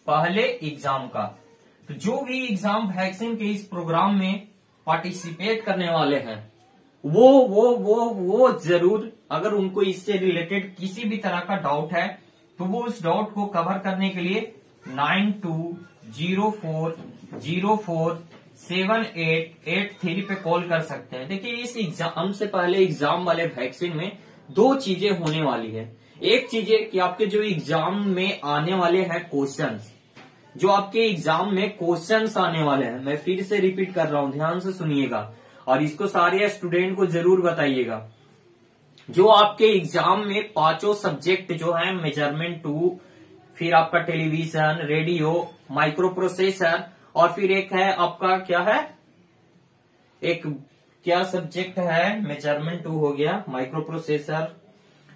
Speaker 1: पहले एग्जाम का। तो जो भी एग्जाम वैक्सीन के इस प्रोग्राम में पार्टिसिपेट करने वाले हैं वो जरूर, अगर उनको इससे रिलेटेड किसी भी तरह का डाउट है तो वो उस डाउट को कवर करने के लिए 9204047883 पे कॉल कर सकते हैं। देखिए इस एग्जाम से पहले एग्जाम वाले वैक्सीन में 2 चीजें होने वाली है। एक चीज है कि आपके जो एग्जाम में आने वाले हैं क्वेश्चंस, जो आपके एग्जाम में क्वेश्चंस आने वाले हैं, मैं फिर से रिपीट कर रहा हूं, ध्यान से सुनिएगा और इसको सारे स्टूडेंट को जरूर बताइएगा। जो आपके एग्जाम में 5 सब्जेक्ट जो है, मेजरमेंट 2, फिर आपका टेलीविजन, रेडियो, माइक्रो प्रोसेसर, और फिर एक है आपका क्या है, एक क्या सब्जेक्ट है, मेजरमेंट 2 हो गया, माइक्रो प्रोसेसर।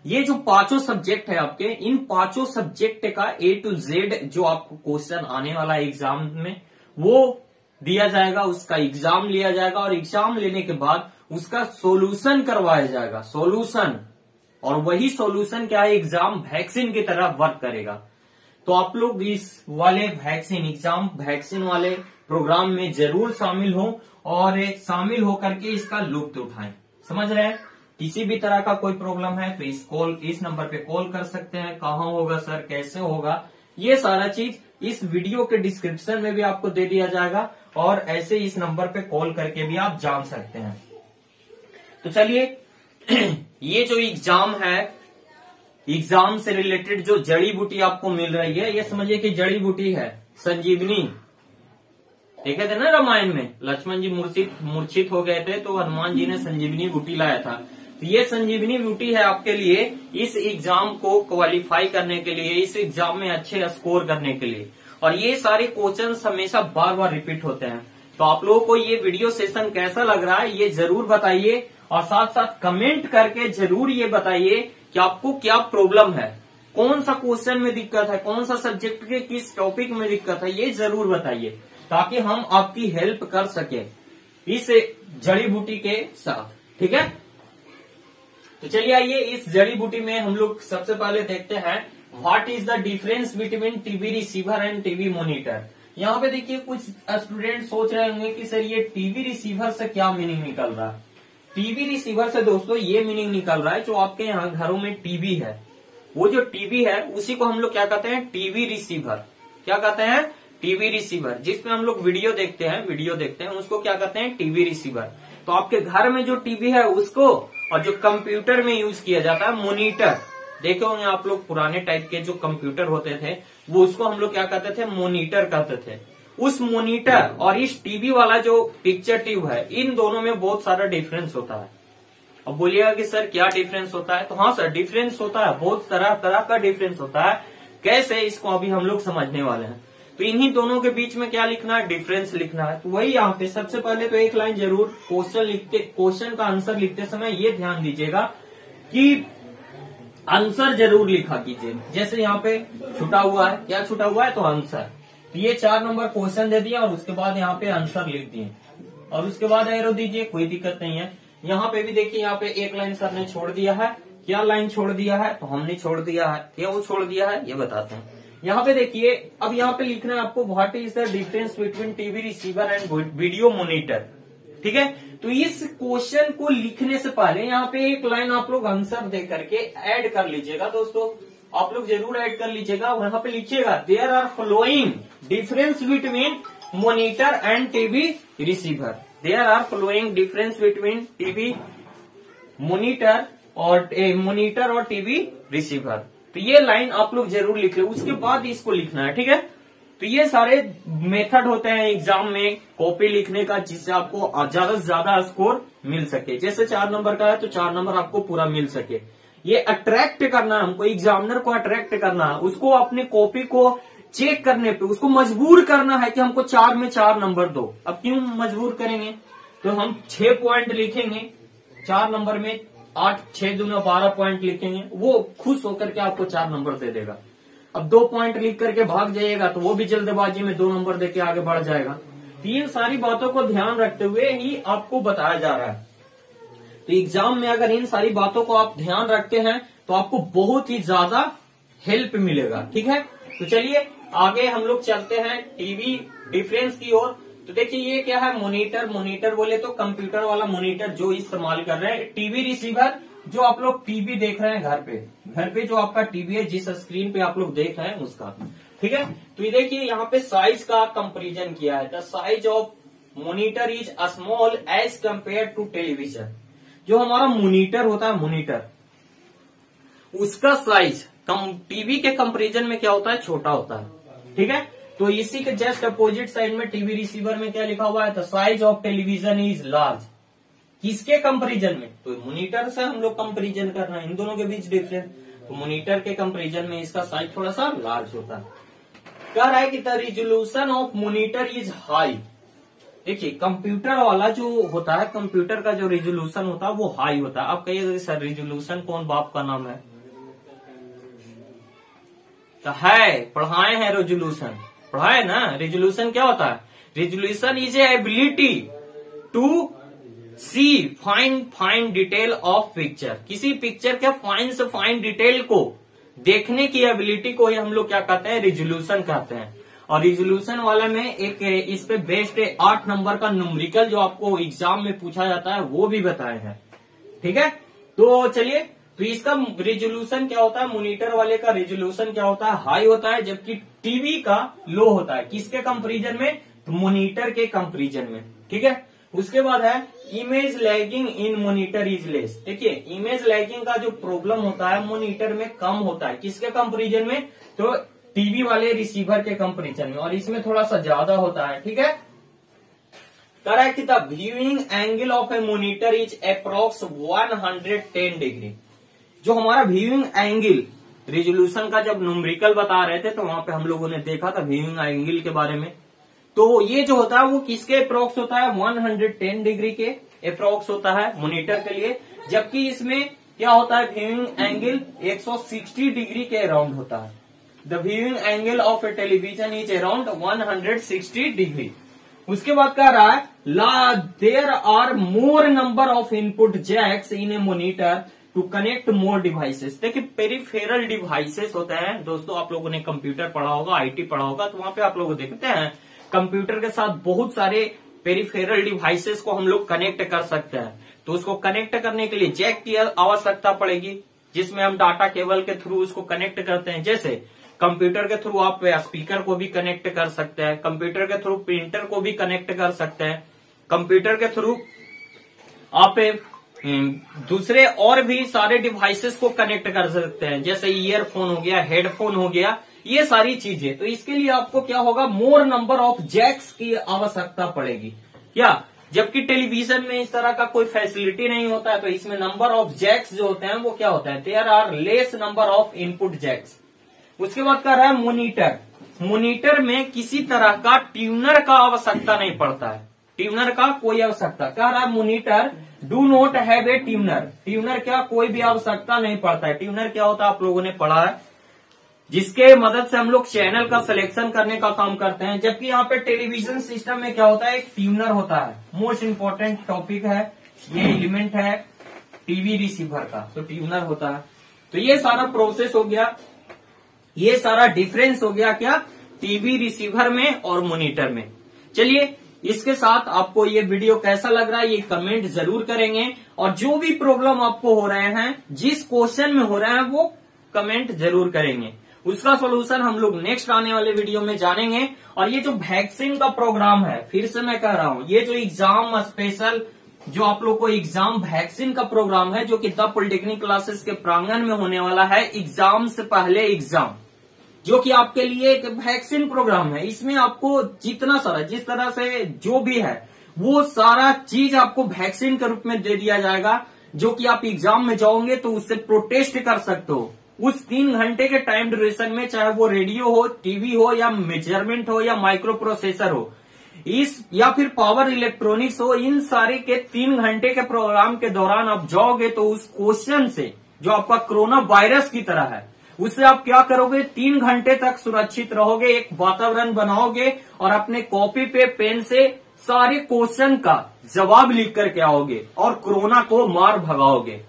Speaker 1: ये जो 5 सब्जेक्ट है आपके, इन 5 सब्जेक्ट का A to Z जो आपको क्वेश्चन आने वाला है एग्जाम में, वो दिया जाएगा, उसका एग्जाम लिया जाएगा, और एग्जाम लेने के बाद उसका सॉल्यूशन करवाया जाएगा, सॉल्यूशन। और वही सॉल्यूशन क्या है, एग्जाम वैक्सीन की तरह वर्क करेगा। तो आप लोग इस वाले वैक्सीन, एग्जाम वैक्सीन वाले प्रोग्राम में जरूर शामिल हो और शामिल होकर के इसका लुत्फ उठाएं। समझ रहे हैं? किसी भी तरह का कोई प्रॉब्लम है तो इस नंबर पे कॉल कर सकते हैं। कहाँ होगा सर, कैसे होगा, ये सारा चीज इस वीडियो के डिस्क्रिप्शन में भी आपको दे दिया जाएगा, और ऐसे इस नंबर पे कॉल करके भी आप जान सकते हैं। तो चलिए ये जो एग्जाम है, एग्जाम से रिलेटेड जो जड़ी बूटी आपको मिल रही है, ये समझिए कि जड़ी बूटी है संजीवनी। देखे थे ना रामायण में, लक्ष्मण जी मूर्छित हो गए थे तो हनुमान जी ने संजीवनी बूटी लाया था। तो ये संजीवनी बूटी है आपके लिए इस एग्जाम को क्वालिफाई करने के लिए, इस एग्जाम में अच्छे स्कोर करने के लिए। और ये सारे क्वेश्चन हमेशा बार बार रिपीट होते हैं। तो आप लोगों को ये वीडियो सेशन कैसा लग रहा है ये जरूर बताइए, और साथ साथ कमेंट करके जरूर ये बताइए कि आपको क्या प्रॉब्लम है, कौन सा क्वेश्चन में दिक्कत है, कौन सा सब्जेक्ट के किस टॉपिक में दिक्कत है, ये जरूर बताइए, ताकि हम आपकी हेल्प कर सके इस जड़ी बूटी के साथ। ठीक है, तो चलिए आइए इस जड़ी बूटी में हम लोग सबसे पहले देखते हैं what is the difference between TV receiver and TV monitor. यहाँ पे देखिए कुछ स्टूडेंट सोच रहे होंगे कि सर ये टीवी रिसीवर से क्या मीनिंग निकल रहा है। टीवी रिसीवर से दोस्तों ये मीनिंग निकल रहा है, जो आपके यहाँ घरों में टीवी है, वो जो टीवी है उसी को हम लोग क्या कहते हैं, टीवी रिसीवर। क्या कहते हैं, टीवी रिसीवर। जिसमें हम लोग वीडियो देखते हैं उसको क्या कहते हैं, टीवी रिसीवर। तो आपके घर में जो टीवी है उसको, और जो कंप्यूटर में यूज किया जाता है मॉनिटर, देखे होंगे आप लोग पुराने टाइप के जो कंप्यूटर होते थे, वो उसको हम लोग क्या कहते थे, मॉनिटर कहते थे। उस मॉनिटर और इस टीवी वाला जो पिक्चर ट्यूब है, इन दोनों में बहुत सारा डिफरेंस होता है। अब बोलिएगा कि सर क्या डिफरेंस होता है, तो हाँ सर डिफरेंस होता है, बहुत तरह तरह का डिफरेंस होता है। कैसे, इसको अभी हम लोग समझने वाले हैं। तो इन्हीं दोनों के बीच में क्या लिखना है, डिफरेंस लिखना है। तो वही यहाँ पे सबसे पहले तो एक लाइन जरूर क्वेश्चन का आंसर लिखते समय ये ध्यान दीजिएगा कि आंसर जरूर लिखा कीजिए। जैसे यहाँ पे छुटा हुआ है, क्या छुटा हुआ है, तो आंसर। ये 4 नंबर क्वेश्चन दे दिया और उसके बाद यहाँ पे आंसर लिख दिए, और उसके बाद एरो दीजिए, कोई दिक्कत नहीं है। यहाँ पे भी देखिए, यहाँ पे एक लाइन सर ने छोड़ दिया है। क्या लाइन छोड़ दिया है, तो हमने छोड़ दिया है, क्या वो छोड़ दिया है, ये बताते हैं। यहाँ पे देखिए, अब यहाँ पे लिखना है आपको what is the difference between TV receiver and video monitor. ठीक है। तो इस क्वेश्चन को लिखने से पहले यहाँ पे एक लाइन आप लोग आंसर दे करके ऐड कर लीजिएगा दोस्तों, आप लोग जरूर ऐड कर लीजिएगा। वहां पे लिखिएगा there are following difference between monitor and TV receiver. There are following difference between TV monitor और टीवी रिसीवर। तो ये लाइन आप लोग जरूर लिख लो, उसके बाद इसको लिखना है, ठीक है। तो ये सारे मेथड होते हैं एग्जाम में कॉपी लिखने का, जिससे आपको ज्यादा से ज्यादा स्कोर मिल सके। जैसे 4 नंबर का है तो 4 नंबर आपको पूरा मिल सके। ये अट्रैक्ट करना है हमको, एग्जामिनर को अट्रैक्ट करना है, उसको अपने कॉपी को चेक करने पे उसको मजबूर करना है कि हमको 4 में 4 नंबर दो। अब क्यों मजबूर करेंगे, तो हम 6 पॉइंट लिखेंगे 4 नंबर में, 8 6 दूना 12 पॉइंट लिखेंगे, वो खुश होकर के आपको 4 नंबर दे देगा। अब 2 पॉइंट लिख करके भाग जाइएगा तो वो भी जल्दबाजी में 2 नंबर देके आगे बढ़ जाएगा। इन सारी बातों को ध्यान रखते हुए ही आपको बताया जा रहा है। तो एग्जाम में अगर इन सारी बातों को आप ध्यान रखते हैं तो आपको बहुत ही ज्यादा हेल्प मिलेगा, ठीक है। तो चलिए आगे हम लोग चलते हैं टीवी डिफरेंस की ओर। तो देखिए ये क्या है, मॉनिटर। मॉनिटर बोले तो कंप्यूटर वाला मॉनिटर जो इस्तेमाल कर रहे हैं। टीवी रिसीवर जो आप लोग टीवी देख रहे हैं घर पे जो आपका टीवी है, जिस स्क्रीन पे आप लोग देख रहे हैं उसका, ठीक है। तो ये देखिए यहाँ पे साइज का कंपेरिजन किया है। The size of monitor is small as compare to television. जो हमारा मॉनिटर होता है, मॉनिटर उसका साइज टीवी के कंपेरिजन में क्या होता है, छोटा होता है, ठीक है। तो इसी के जस्ट अपोजिट साइड में टीवी रिसीवर में क्या लिखा हुआ है, the size of television is large. किसके कंपैरिजन में, तो मॉनिटर से हम लोग कंपैरिजन कर रहे हैं, इन दोनों के बीच डिफरेंस। तो मॉनिटर के कंपैरिजन में इसका साइज थोड़ा सा लार्ज होता है। कह रहा है कि the resolution of monitor is high. देखिए कंप्यूटर वाला जो होता है, कंप्यूटर का जो रिजोल्यूशन होता है वो हाई होता है। आप कहिए सर रिजोल्यूशन कौन बाप का नाम है, तो है पढ़ाए हैं रेजोल्यूशन, पढ़ाए ना। रेजोल्यूशन क्या होता है, resolution is ability to see fine detail of picture. किसी पिक्चर के फाइन से फाइन डिटेल को देखने की एबिलिटी को ही हम लोग क्या कहते हैं, रेजोल्यूशन कहते हैं। और रिजोल्यूशन वाले में एक इस पे बेस्ड 8 नंबर का न्यूमेरिकल जो आपको एग्जाम में पूछा जाता है वो भी बताए हैं, ठीक है। तो चलिए, तो इसका रिजोल्यूशन क्या होता है, मॉनिटर वाले का रिजोल्यूशन क्या होता है, हाई होता है, जबकि टीवी का लो होता है। किसके कंपेरिजन में, तो मॉनिटर के कंपेरिजन में, ठीक है। उसके बाद है image lagging in monitor is less. देखिए इमेज लैगिंग का जो प्रॉब्लम होता है मॉनिटर में कम होता है, किसके कंपेरिजन में, तो टीवी वाले रिसीवर के कंपेरिजन में, और इसमें थोड़ा सा ज्यादा होता है, ठीक है। कह रहा है कि the viewing angle of A monitor is approx 110 degree. जो हमारा व्यूइंग एंगल, रिजोल्यूशन का जब न्यूमेरिकल बता रहे थे तो वहां पे हम लोगों ने देखा था व्यूइंग एंगल के बारे में। तो ये जो होता है वो किसके अप्रोक्स होता है, 110 डिग्री के अप्रोक्स होता है मॉनिटर के लिए, जबकि इसमें क्या होता है, व्यूइंग एंगल 160 डिग्री के अराउंड होता है। The viewing angle of a television is around 160 degree. उसके बाद कह रहा है there are more number of input jacks in a monitor to connect more devices. देखिए पेरिफेरल डिवाइसेस होते हैं दोस्तों, आप लोगों ने कंप्यूटर पढ़ा होगा, आईटी पढ़ा होगा, तो वहां पे आप लोग देखते हैं कंप्यूटर के साथ बहुत सारे पेरिफेरल डिवाइसेस को हम लोग कनेक्ट कर सकते हैं। तो उसको कनेक्ट करने के लिए जैक की आवश्यकता पड़ेगी, जिसमें हम डाटा केबल के थ्रू उसको कनेक्ट करते हैं। जैसे कंप्यूटर के थ्रू आप स्पीकर को भी कनेक्ट कर सकते हैं, कंप्यूटर के थ्रू प्रिंटर को भी कनेक्ट कर सकते हैं, कंप्यूटर के थ्रू आप दूसरे और भी सारे डिवाइसेस को कनेक्ट कर सकते हैं, जैसे ईयरफोन हो गया, हेडफोन हो गया, ये सारी चीजें। तो इसके लिए आपको क्या होगा, मोर नंबर ऑफ जैक्स की आवश्यकता पड़ेगी क्या, जबकि टेलीविजन में इस तरह का कोई फैसिलिटी नहीं होता है। तो इसमें नंबर ऑफ जैक्स जो होते हैं वो क्या होता है, there are less number of input jacks. उसके बाद कह रहा है मॉनिटर। मॉनिटर में किसी तरह का ट्यूनर का आवश्यकता नहीं पड़ता है, ट्यूनर का कोई आवश्यकता। कह रहा है monitor do not have a tuner. Tuner क्या, कोई भी आवश्यकता नहीं पड़ता है। ट्यूनर क्या होता है आप लोगों ने पढ़ा है, जिसके मदद से हम लोग चैनल का सिलेक्शन करने का काम करते हैं। जबकि यहाँ पे टेलीविजन सिस्टम में क्या होता है, एक ट्यूनर होता है। मोस्ट इंपोर्टेंट टॉपिक है ये, एलिमेंट है टीवी रिसीवर का, तो ट्यूनर होता है। तो ये सारा प्रोसेस हो गया, ये सारा डिफरेंस हो गया क्या, टीवी रिसीवर में और मॉनिटर में। चलिए इसके साथ आपको ये वीडियो कैसा लग रहा है ये कमेंट जरूर करेंगे, और जो भी प्रॉब्लम आपको हो रहे हैं, जिस क्वेश्चन में हो रहे हैं, वो कमेंट जरूर करेंगे। उसका सॉल्यूशन हम लोग नेक्स्ट आने वाले वीडियो में जानेंगे। और ये जो वैक्सीन का प्रोग्राम है, फिर से मैं कह रहा हूं, ये जो एग्जाम स्पेशल जो आप लोग को एग्जाम वैक्सीन का प्रोग्राम है, जो कि द पॉलिटेक्निक क्लासेस के प्रांगण में होने वाला है, एग्जाम से पहले एग्जाम, जो कि आपके लिए एक वैक्सीन प्रोग्राम है। इसमें आपको जितना सारा, जिस तरह से जो भी है, वो सारा चीज आपको वैक्सीन के रूप में दे दिया जाएगा, जो कि आप एग्जाम में जाओगे तो उससे प्रोटेस्ट कर सकते हो। उस 3 घंटे के टाइम ड्यूरेशन में, चाहे वो रेडियो हो, टीवी हो, या मेजरमेंट हो, या माइक्रो प्रोसेसर हो, या फिर पावर इलेक्ट्रॉनिक्स हो, इन सारे के 3 घंटे के प्रोग्राम के दौरान आप जाओगे तो उस क्वेश्चन से, जो आपका कोरोना वायरस की तरह है, उससे आप क्या करोगे, 3 घंटे तक सुरक्षित रहोगे, एक वातावरण बनाओगे और अपने कॉपी पे पेन से सारे क्वेश्चन का जवाब लिख करके आओगे और कोरोना को मार भगाओगे।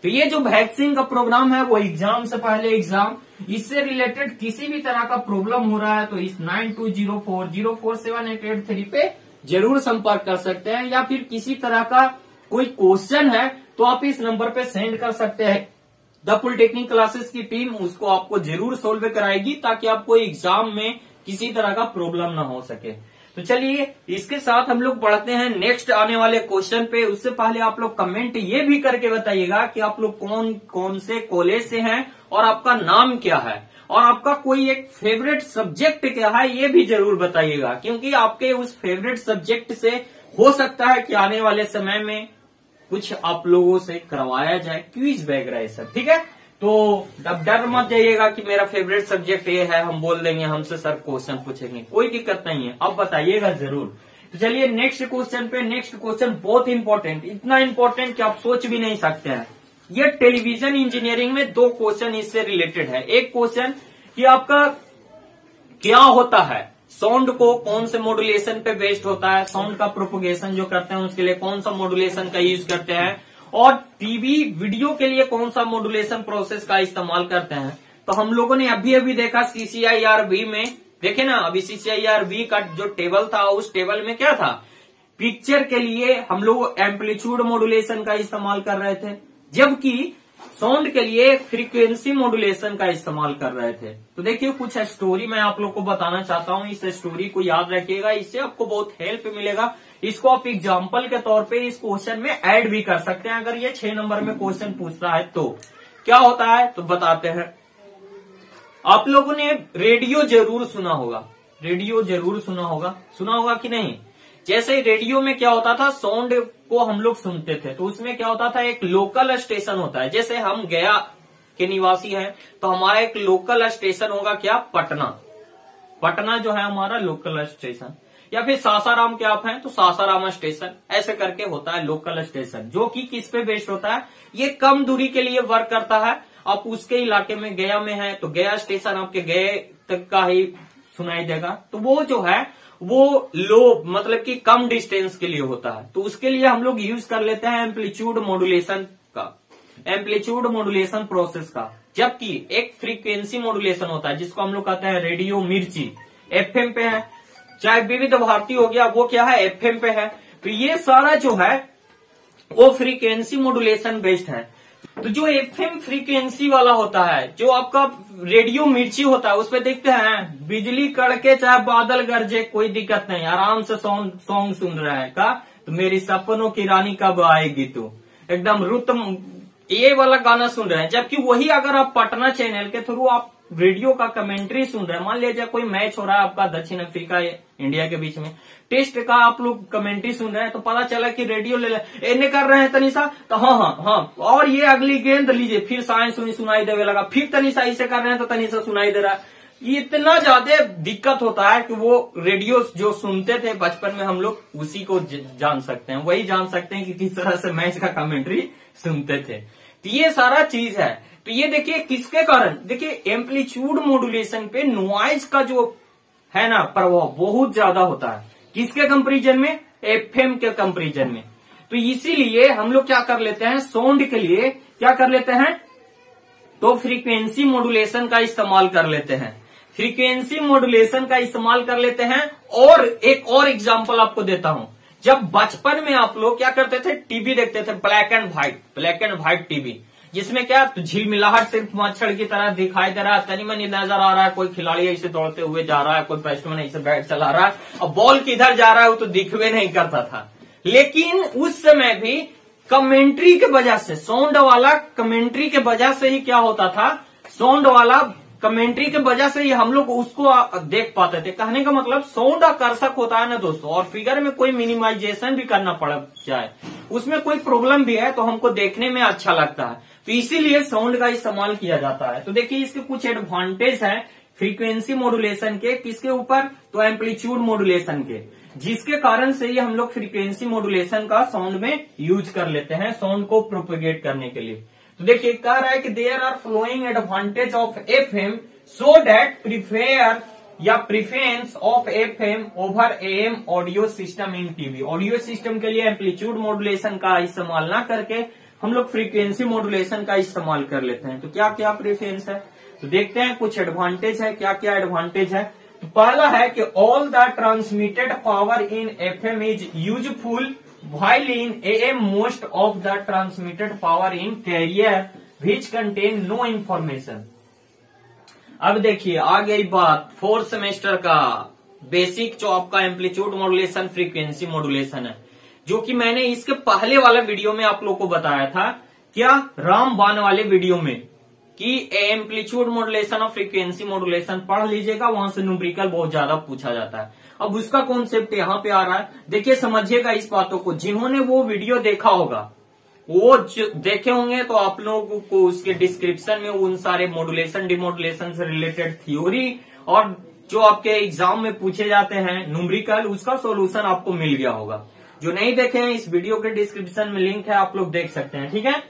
Speaker 1: तो ये जो वैक्सीन का प्रोग्राम है, वो एग्जाम से पहले एग्जाम, इससे रिलेटेड किसी भी तरह का प्रॉब्लम हो रहा है तो इस 9204047883 पे जरूर संपर्क कर सकते हैं, या फिर किसी तरह का कोई क्वेश्चन है तो आप इस नंबर पे सेंड कर सकते हैं। द पॉलिटेक्निक क्लासेस की टीम उसको आपको जरूर सोल्व कराएगी, ताकि आपको एग्जाम में किसी तरह का प्रॉब्लम ना हो सके। तो चलिए, इसके साथ हम लोग बढ़ते हैं नेक्स्ट आने वाले क्वेश्चन पे। उससे पहले आप लोग कमेंट ये भी करके बताइएगा कि आप लोग कौन कौन से कॉलेज से हैं और आपका नाम क्या है, और आपका कोई एक फेवरेट सब्जेक्ट क्या है, ये भी जरूर बताइएगा, क्योंकि आपके उस फेवरेट सब्जेक्ट से हो सकता है कि आने वाले समय में कुछ आप लोगों से करवाया जाए, क्विज वगैरह ये सब, ठीक है। तो अब डर मत जाइएगा कि मेरा फेवरेट सब्जेक्ट ये है, हम बोल देंगे हमसे सर क्वेश्चन पूछेंगे, कोई दिक्कत नहीं है, अब बताइएगा जरूर। तो चलिए नेक्स्ट क्वेश्चन पे। नेक्स्ट क्वेश्चन बहुत इंपॉर्टेंट, इतना इंपॉर्टेंट कि आप सोच भी नहीं सकते हैं। ये टेलीविजन इंजीनियरिंग में 2 क्वेश्चन इससे रिलेटेड है। एक क्वेश्चन कि आपका क्या होता है, साउंड को कौन से मॉड्यूलेशन पे बेस्ड होता है, साउंड का प्रोपोगेशन जो करते हैं उसके लिए कौन सा मॉड्यूलेशन का यूज करते हैं, और टीवी वीडियो के लिए कौन सा मॉड्यूलेशन प्रोसेस का इस्तेमाल करते हैं। तो हम लोगों ने अभी अभी देखा CCIRB में, देखे ना, अभी CCIRB का जो टेबल था, उस टेबल में क्या था, पिक्चर के लिए हम लोग एम्पलीट्यूड मॉड्यूलेशन का इस्तेमाल कर रहे थे, जबकि साउंड के लिए फ्रीक्वेंसी मॉड्यूलेशन का इस्तेमाल कर रहे थे। तो देखिए, कुछ स्टोरी मैं आप लोग को बताना चाहता हूं, इस स्टोरी को याद रखिएगा, इससे आपको बहुत हेल्प मिलेगा। इसको आप एग्जाम्पल के तौर पे इस क्वेश्चन में ऐड भी कर सकते हैं, अगर ये 6 नंबर में क्वेश्चन पूछता है तो। क्या होता है तो बताते हैं। आप लोगों ने रेडियो जरूर सुना होगा, रेडियो जरूर सुना होगा कि नहीं। जैसे रेडियो में क्या होता था, साउंड को हम लोग सुनते थे, तो उसमें क्या होता था, एक लोकल स्टेशन होता है। जैसे हम गया के निवासी हैं तो हमारा एक लोकल स्टेशन होगा क्या, पटना जो है हमारा लोकल स्टेशन, या फिर सासाराम के आप हैं तो सासाराम स्टेशन, ऐसे करके होता है लोकल स्टेशन, जो कि किस पे बेस्ड होता है, ये कम दूरी के लिए वर्क करता है। आप उसके इलाके में गया में है तो गया स्टेशन आपके गए तक का ही सुनाई देगा, तो वो जो है वो लो, मतलब कि कम डिस्टेंस के लिए होता है। तो उसके लिए हम लोग यूज कर लेते हैं एम्पलीट्यूड मॉड्यूलेशन का, एम्पलीट्यूड मॉड्यूलेशन प्रोसेस का। जबकि एक फ्रीक्वेंसी मॉड्यूलेशन होता है जिसको हम लोग कहते हैं रेडियो मिर्ची, FM पे है, चाहे विविध भारती हो गया, वो क्या है, FM पे है। तो ये सारा जो है वो फ्रीक्वेंसी मॉड्यूलेशन बेस्ड है। तो जो FM फ्रीक्वेंसी वाला होता है, जो आपका रेडियो मिर्ची होता है, उसपे देखते हैं बिजली कड़के चाहे बादल गरजे, कोई दिक्कत नहीं, आराम से सॉन्ग सुन रहा है का, तो मेरी सपनों की रानी कब आएगी तू, एकदम रुत ये वाला गाना सुन रहे हैं। जबकि वही अगर आप पटना चैनल के थ्रू आप रेडियो का कमेंट्री सुन रहे हैं, मान लीजिए कोई मैच हो रहा है आपका दक्षिण अफ्रीका इंडिया के बीच में, टेस्ट का आप लोग कमेंट्री सुन रहे हैं, तो पता चला कि रेडियो ले कर रहे हैं तनिषा, तो हाँ, और ये अगली गेंद लीजिए, फिर साइंस सुनाई देने लगा, फिर तनिषा इसे कर रहे हैं तो तनिषा सुनाई दे रहा है। इतना ज्यादा दिक्कत होता है कि वो रेडियो जो सुनते थे बचपन में हम लोग, उसी को जान सकते हैं, वही जान सकते हैं कि किस तरह से मैच का कमेंट्री सुनते थे। तो ये सारा चीज है। तो ये देखिए किसके कारण, देखिए एम्पलीट्यूड मॉड्यूलेशन पे नॉइज का जो है ना प्रभाव बहुत ज्यादा होता है, किसके कंपैरिजन में, FM के कंपैरिजन में। तो इसीलिए हम लोग क्या कर लेते हैं, साउंड के लिए क्या कर लेते हैं, तो फ्रीक्वेंसी मॉड्यूलेशन का इस्तेमाल कर लेते हैं। फ्रीक्वेंसी मॉड्यूलेशन का इस्तेमाल कर लेते हैं। और एक और एग्जांपल आपको देता हूं। जब बचपन में आप लोग क्या करते थे, टीवी देखते थे, ब्लैक एंड व्हाइट टीवी, जिसमें क्या तो झिलमिलाहट सिर्फ मच्छर की तरह दिखाई दे रहा है, तनी मनी नजर आ रहा है, कोई खिलाड़ी ऐसे दौड़ते हुए जा रहा है, कोई बैट्समैन ऐसे बैट चला रहा है, और बॉल किधर जा रहा है वो तो दिखवे नहीं करता था। लेकिन उस समय भी कमेंट्री के वजह से, साउंड वाला कमेंट्री के वजह से ही क्या होता था, साउंड वाला कमेंट्री के वजह से ही हम लोग उसको देख पाते थे। कहने का मतलब साउंड आकर्षक होता है ना दोस्तों, और फिगर में कोई मिनिमाइजेशन भी करना पड़ जाए, उसमें कोई प्रॉब्लम भी है तो हमको देखने में अच्छा लगता है, तो इसीलिए साउंड का इस्तेमाल किया जाता है। तो देखिए इसके कुछ एडवांटेज है फ्रीक्वेंसी मॉड्यूलेशन के, किसके ऊपर, तो एम्पलीट्यूड मॉड्यूलेशन के, जिसके कारण से ही हम लोग फ्रीक्वेंसी मॉड्यूलेशन का साउंड में यूज कर लेते हैं, साउंड को प्रोपेगेट करने के लिए। तो देखिए कह रहा है कि there are flowing advantage of FM so that prefer या preference of FM over AM audio system in TV. Audio system के लिए एम्पलीट्यूड मॉड्यूलेशन का इस्तेमाल ना करके हम लोग फ्रीक्वेंसी मॉड्यूलेशन का इस्तेमाल कर लेते हैं। तो क्या क्या प्रेफरेंस है, तो देखते हैं कुछ एडवांटेज है, क्या क्या एडवांटेज है। तो पहला है कि all the transmitted power in FM is useful while in AM most of the transmitted power in carrier which contain no information. अब देखिए आ गई बात 4th सेमेस्टर का बेसिक जो आपका एम्पलीट्यूड मॉड्यूलेशन फ्रीक्वेंसी मॉड्यूलेशन है, जो कि मैंने इसके पहले वाले वीडियो में आप लोग को बताया था, क्या रामबाण वाले वीडियो में, कि एम्पलीट्यूड मॉड्यूलेशन और फ्रीक्वेंसी मॉड्यूलेशन पढ़ लीजिएगा, वहां से न्यूमेरिकल बहुत ज्यादा पूछा जाता है। अब उसका कॉन्सेप्ट यहाँ पे आ रहा है, देखिए समझिएगा इस बातों को। जिन्होंने वो वीडियो देखा होगा, वो देखे होंगे तो आप लोगों को उसके डिस्क्रिप्शन में उन सारे मॉड्यूलेशन डिमॉड्यूलेशन से रिलेटेड थ्योरी और जो आपके एग्जाम में पूछे जाते हैं न्यूमेरिकल, उसका सोल्यूशन आपको मिल गया होगा। जो नहीं देखे हैं इस वीडियो के डिस्क्रिप्शन में लिंक है, आप लोग देख सकते हैं, ठीक है।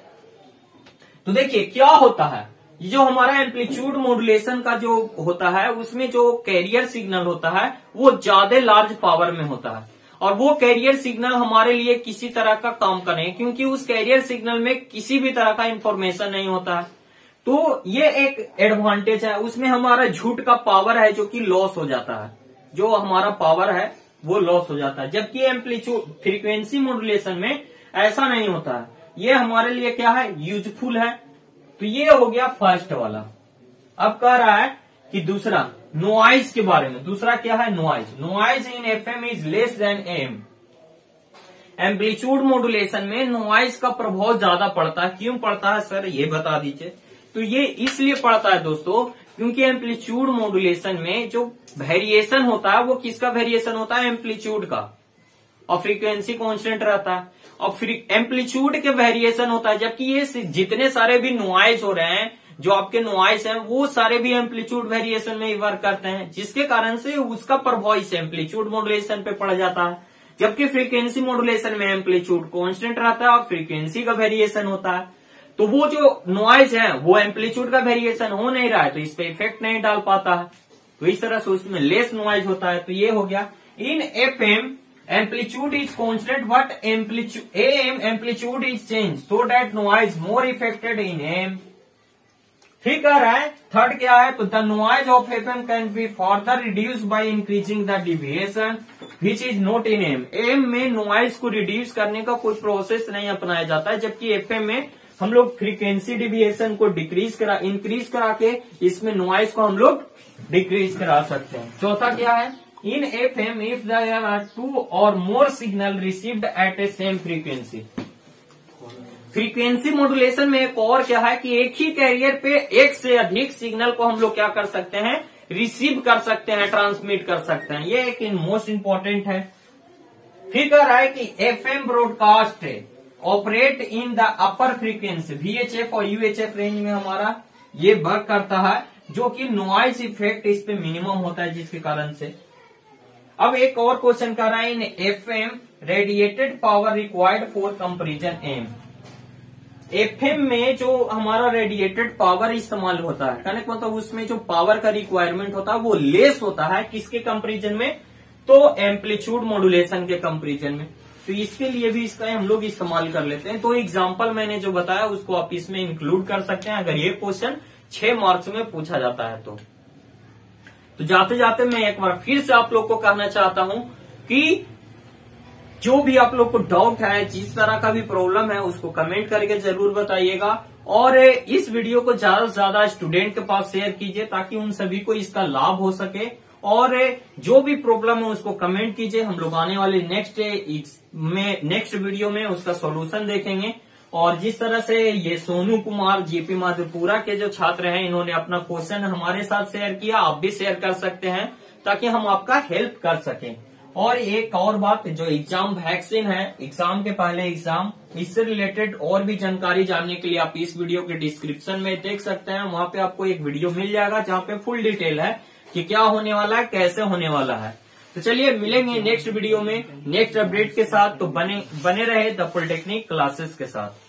Speaker 1: तो देखिए क्या होता है, ये जो हमारा एम्पलीट्यूड मॉड्यूलेशन का जो होता है, उसमें जो कैरियर सिग्नल होता है वो ज्यादा लार्ज पावर में होता है, और वो कैरियर सिग्नल हमारे लिए किसी तरह का काम का नहीं, क्योंकि उस कैरियर सिग्नल में किसी भी तरह का इंफॉर्मेशन नहीं होता है। तो ये एक एडवांटेज है, उसमें हमारा झूठ का पावर है जो कि लॉस हो जाता है, जो हमारा पावर है वो लॉस हो जाता है। जबकि एम्पलीट्यूड फ्रीक्वेंसी मॉड्यूलेशन में ऐसा नहीं होता है, ये हमारे लिए क्या है, यूजफुल है। तो ये हो गया फर्स्ट वाला। अब कह रहा है कि दूसरा नॉइज के बारे में, दूसरा क्या है, noise in FM is less than am. Amplitude modulation में नॉइज का प्रभाव ज्यादा पड़ता है। क्यों पड़ता है सर, ये बता दीजिए। तो ये इसलिए पड़ता है दोस्तों, क्योंकि एम्पलीट्यूड मॉड्यूलेशन में जो वेरिएशन होता है वो किसका वेरिएशन होता है, एम्पलीट्यूड का, और फ्रीक्वेंसी कांस्टेंट रहता है, और एम्पलीट्यूड के वेरिएशन होता है। जबकि ये जितने सारे भी नॉइज हो रहे हैं, जो आपके नॉइज हैं, वो सारे भी एम्पलीट्यूड वेरिएशन में ही वर्क करते हैं, जिसके कारण से उसका प्रभाव इस एम्पलीट्यूड मॉड्यूलेशन पे पड़ जाता है। जबकि फ्रीक्वेंसी मॉड्यूलेशन में एम्पलीट्यूड कांस्टेंट रहता है और फ्रीक्वेंसी का वेरिएशन होता है। तो वो जो नॉइज है वो एम्पलीट्यूड का वेरिएशन हो नहीं रहा है, तो इस पे इफेक्ट नहीं डाल पाता है। तो इस तरह से उसमें लेस नॉइज होता है। तो ये हो गया इन FM amplitude is constant but AM amplitude is changed so that noise more affected in AM। ठीक कह रहा है। थर्ड क्या है, तो the noise of FM can be further reduce by increasing the deviation which is not in AM। AM में नॉइज को रिड्यूस करने का कोई प्रोसेस नहीं अपनाया जाता है, जबकि FM में हम लोग फ्रीक्वेंसी डेविएशन को इंक्रीज करा के इसमें नॉइज को हम लोग डिक्रीज करा सकते हैं। चौथा क्या है, in FM if there are 2 or more signal received at a same frequency। Frequency modulation में एक और क्या है कि एक ही कैरियर पे एक से अधिक सिग्नल को हम लोग क्या कर सकते हैं, रिसीव कर सकते हैं, ट्रांसमिट कर सकते हैं। ये एक मोस्ट इंपॉर्टेंट है। फिर कह रहा है कि FM broadcast operate in the upper frequency VHF और UHF रेंज में हमारा ये वर्क करता है, जो कि नॉइज इफेक्ट इस पे मिनिमम होता है, जिसके कारण से। अब एक और क्वेश्चन कर रहा है, in FM radiated power required for comparison AM. FM में जो हमारा रेडिएटेड पावर इस्तेमाल होता है, कहने का मतलब उसमें जो पावर का रिक्वायरमेंट होता है वो लेस होता है, किसके कंपैरिजन में, तो एम्पलीट्यूड मॉड्यूलेशन के कंपैरिजन में। तो इसके लिए भी इसका हम लोग इस्तेमाल कर लेते हैं। तो एग्जाम्पल मैंने जो बताया उसको आप इसमें इंक्लूड कर सकते हैं, अगर ये क्वेश्चन 6 मार्क्स में पूछा जाता है तो। तो जाते जाते मैं एक बार फिर से आप लोग को कहना चाहता हूं कि जो भी आप लोग को डाउट है, जिस तरह का भी प्रॉब्लम है, उसको कमेंट करके जरूर बताइएगा और इस वीडियो को ज्यादा से ज्यादा स्टूडेंट के पास शेयर कीजिए ताकि उन सभी को इसका लाभ हो सके। और जो भी प्रॉब्लम है उसको कमेंट कीजिए, हम लोग आने वाले नेक्स्ट वीडियो में उसका सॉल्यूशन देखेंगे। और जिस तरह से ये सोनू कुमार जेपी माधुपुरा के जो छात्र हैं, इन्होंने अपना क्वेश्चन हमारे साथ शेयर किया, आप भी शेयर कर सकते हैं ताकि हम आपका हेल्प कर सकें। और एक और बात, जो एग्जाम वैक्सीन है, एग्जाम के पहले एग्जाम, इससे रिलेटेड और भी जानकारी जानने के लिए आप इस वीडियो के डिस्क्रिप्शन में देख सकते हैं। वहां पे आपको एक वीडियो मिल जाएगा जहां पे फुल डिटेल है कि क्या होने वाला है, कैसे होने वाला है। तो चलिए मिलेंगे नेक्स्ट वीडियो में नेक्स्ट अपडेट के साथ। तो बने रहे द पॉलिटेक्निक क्लासेस के साथ।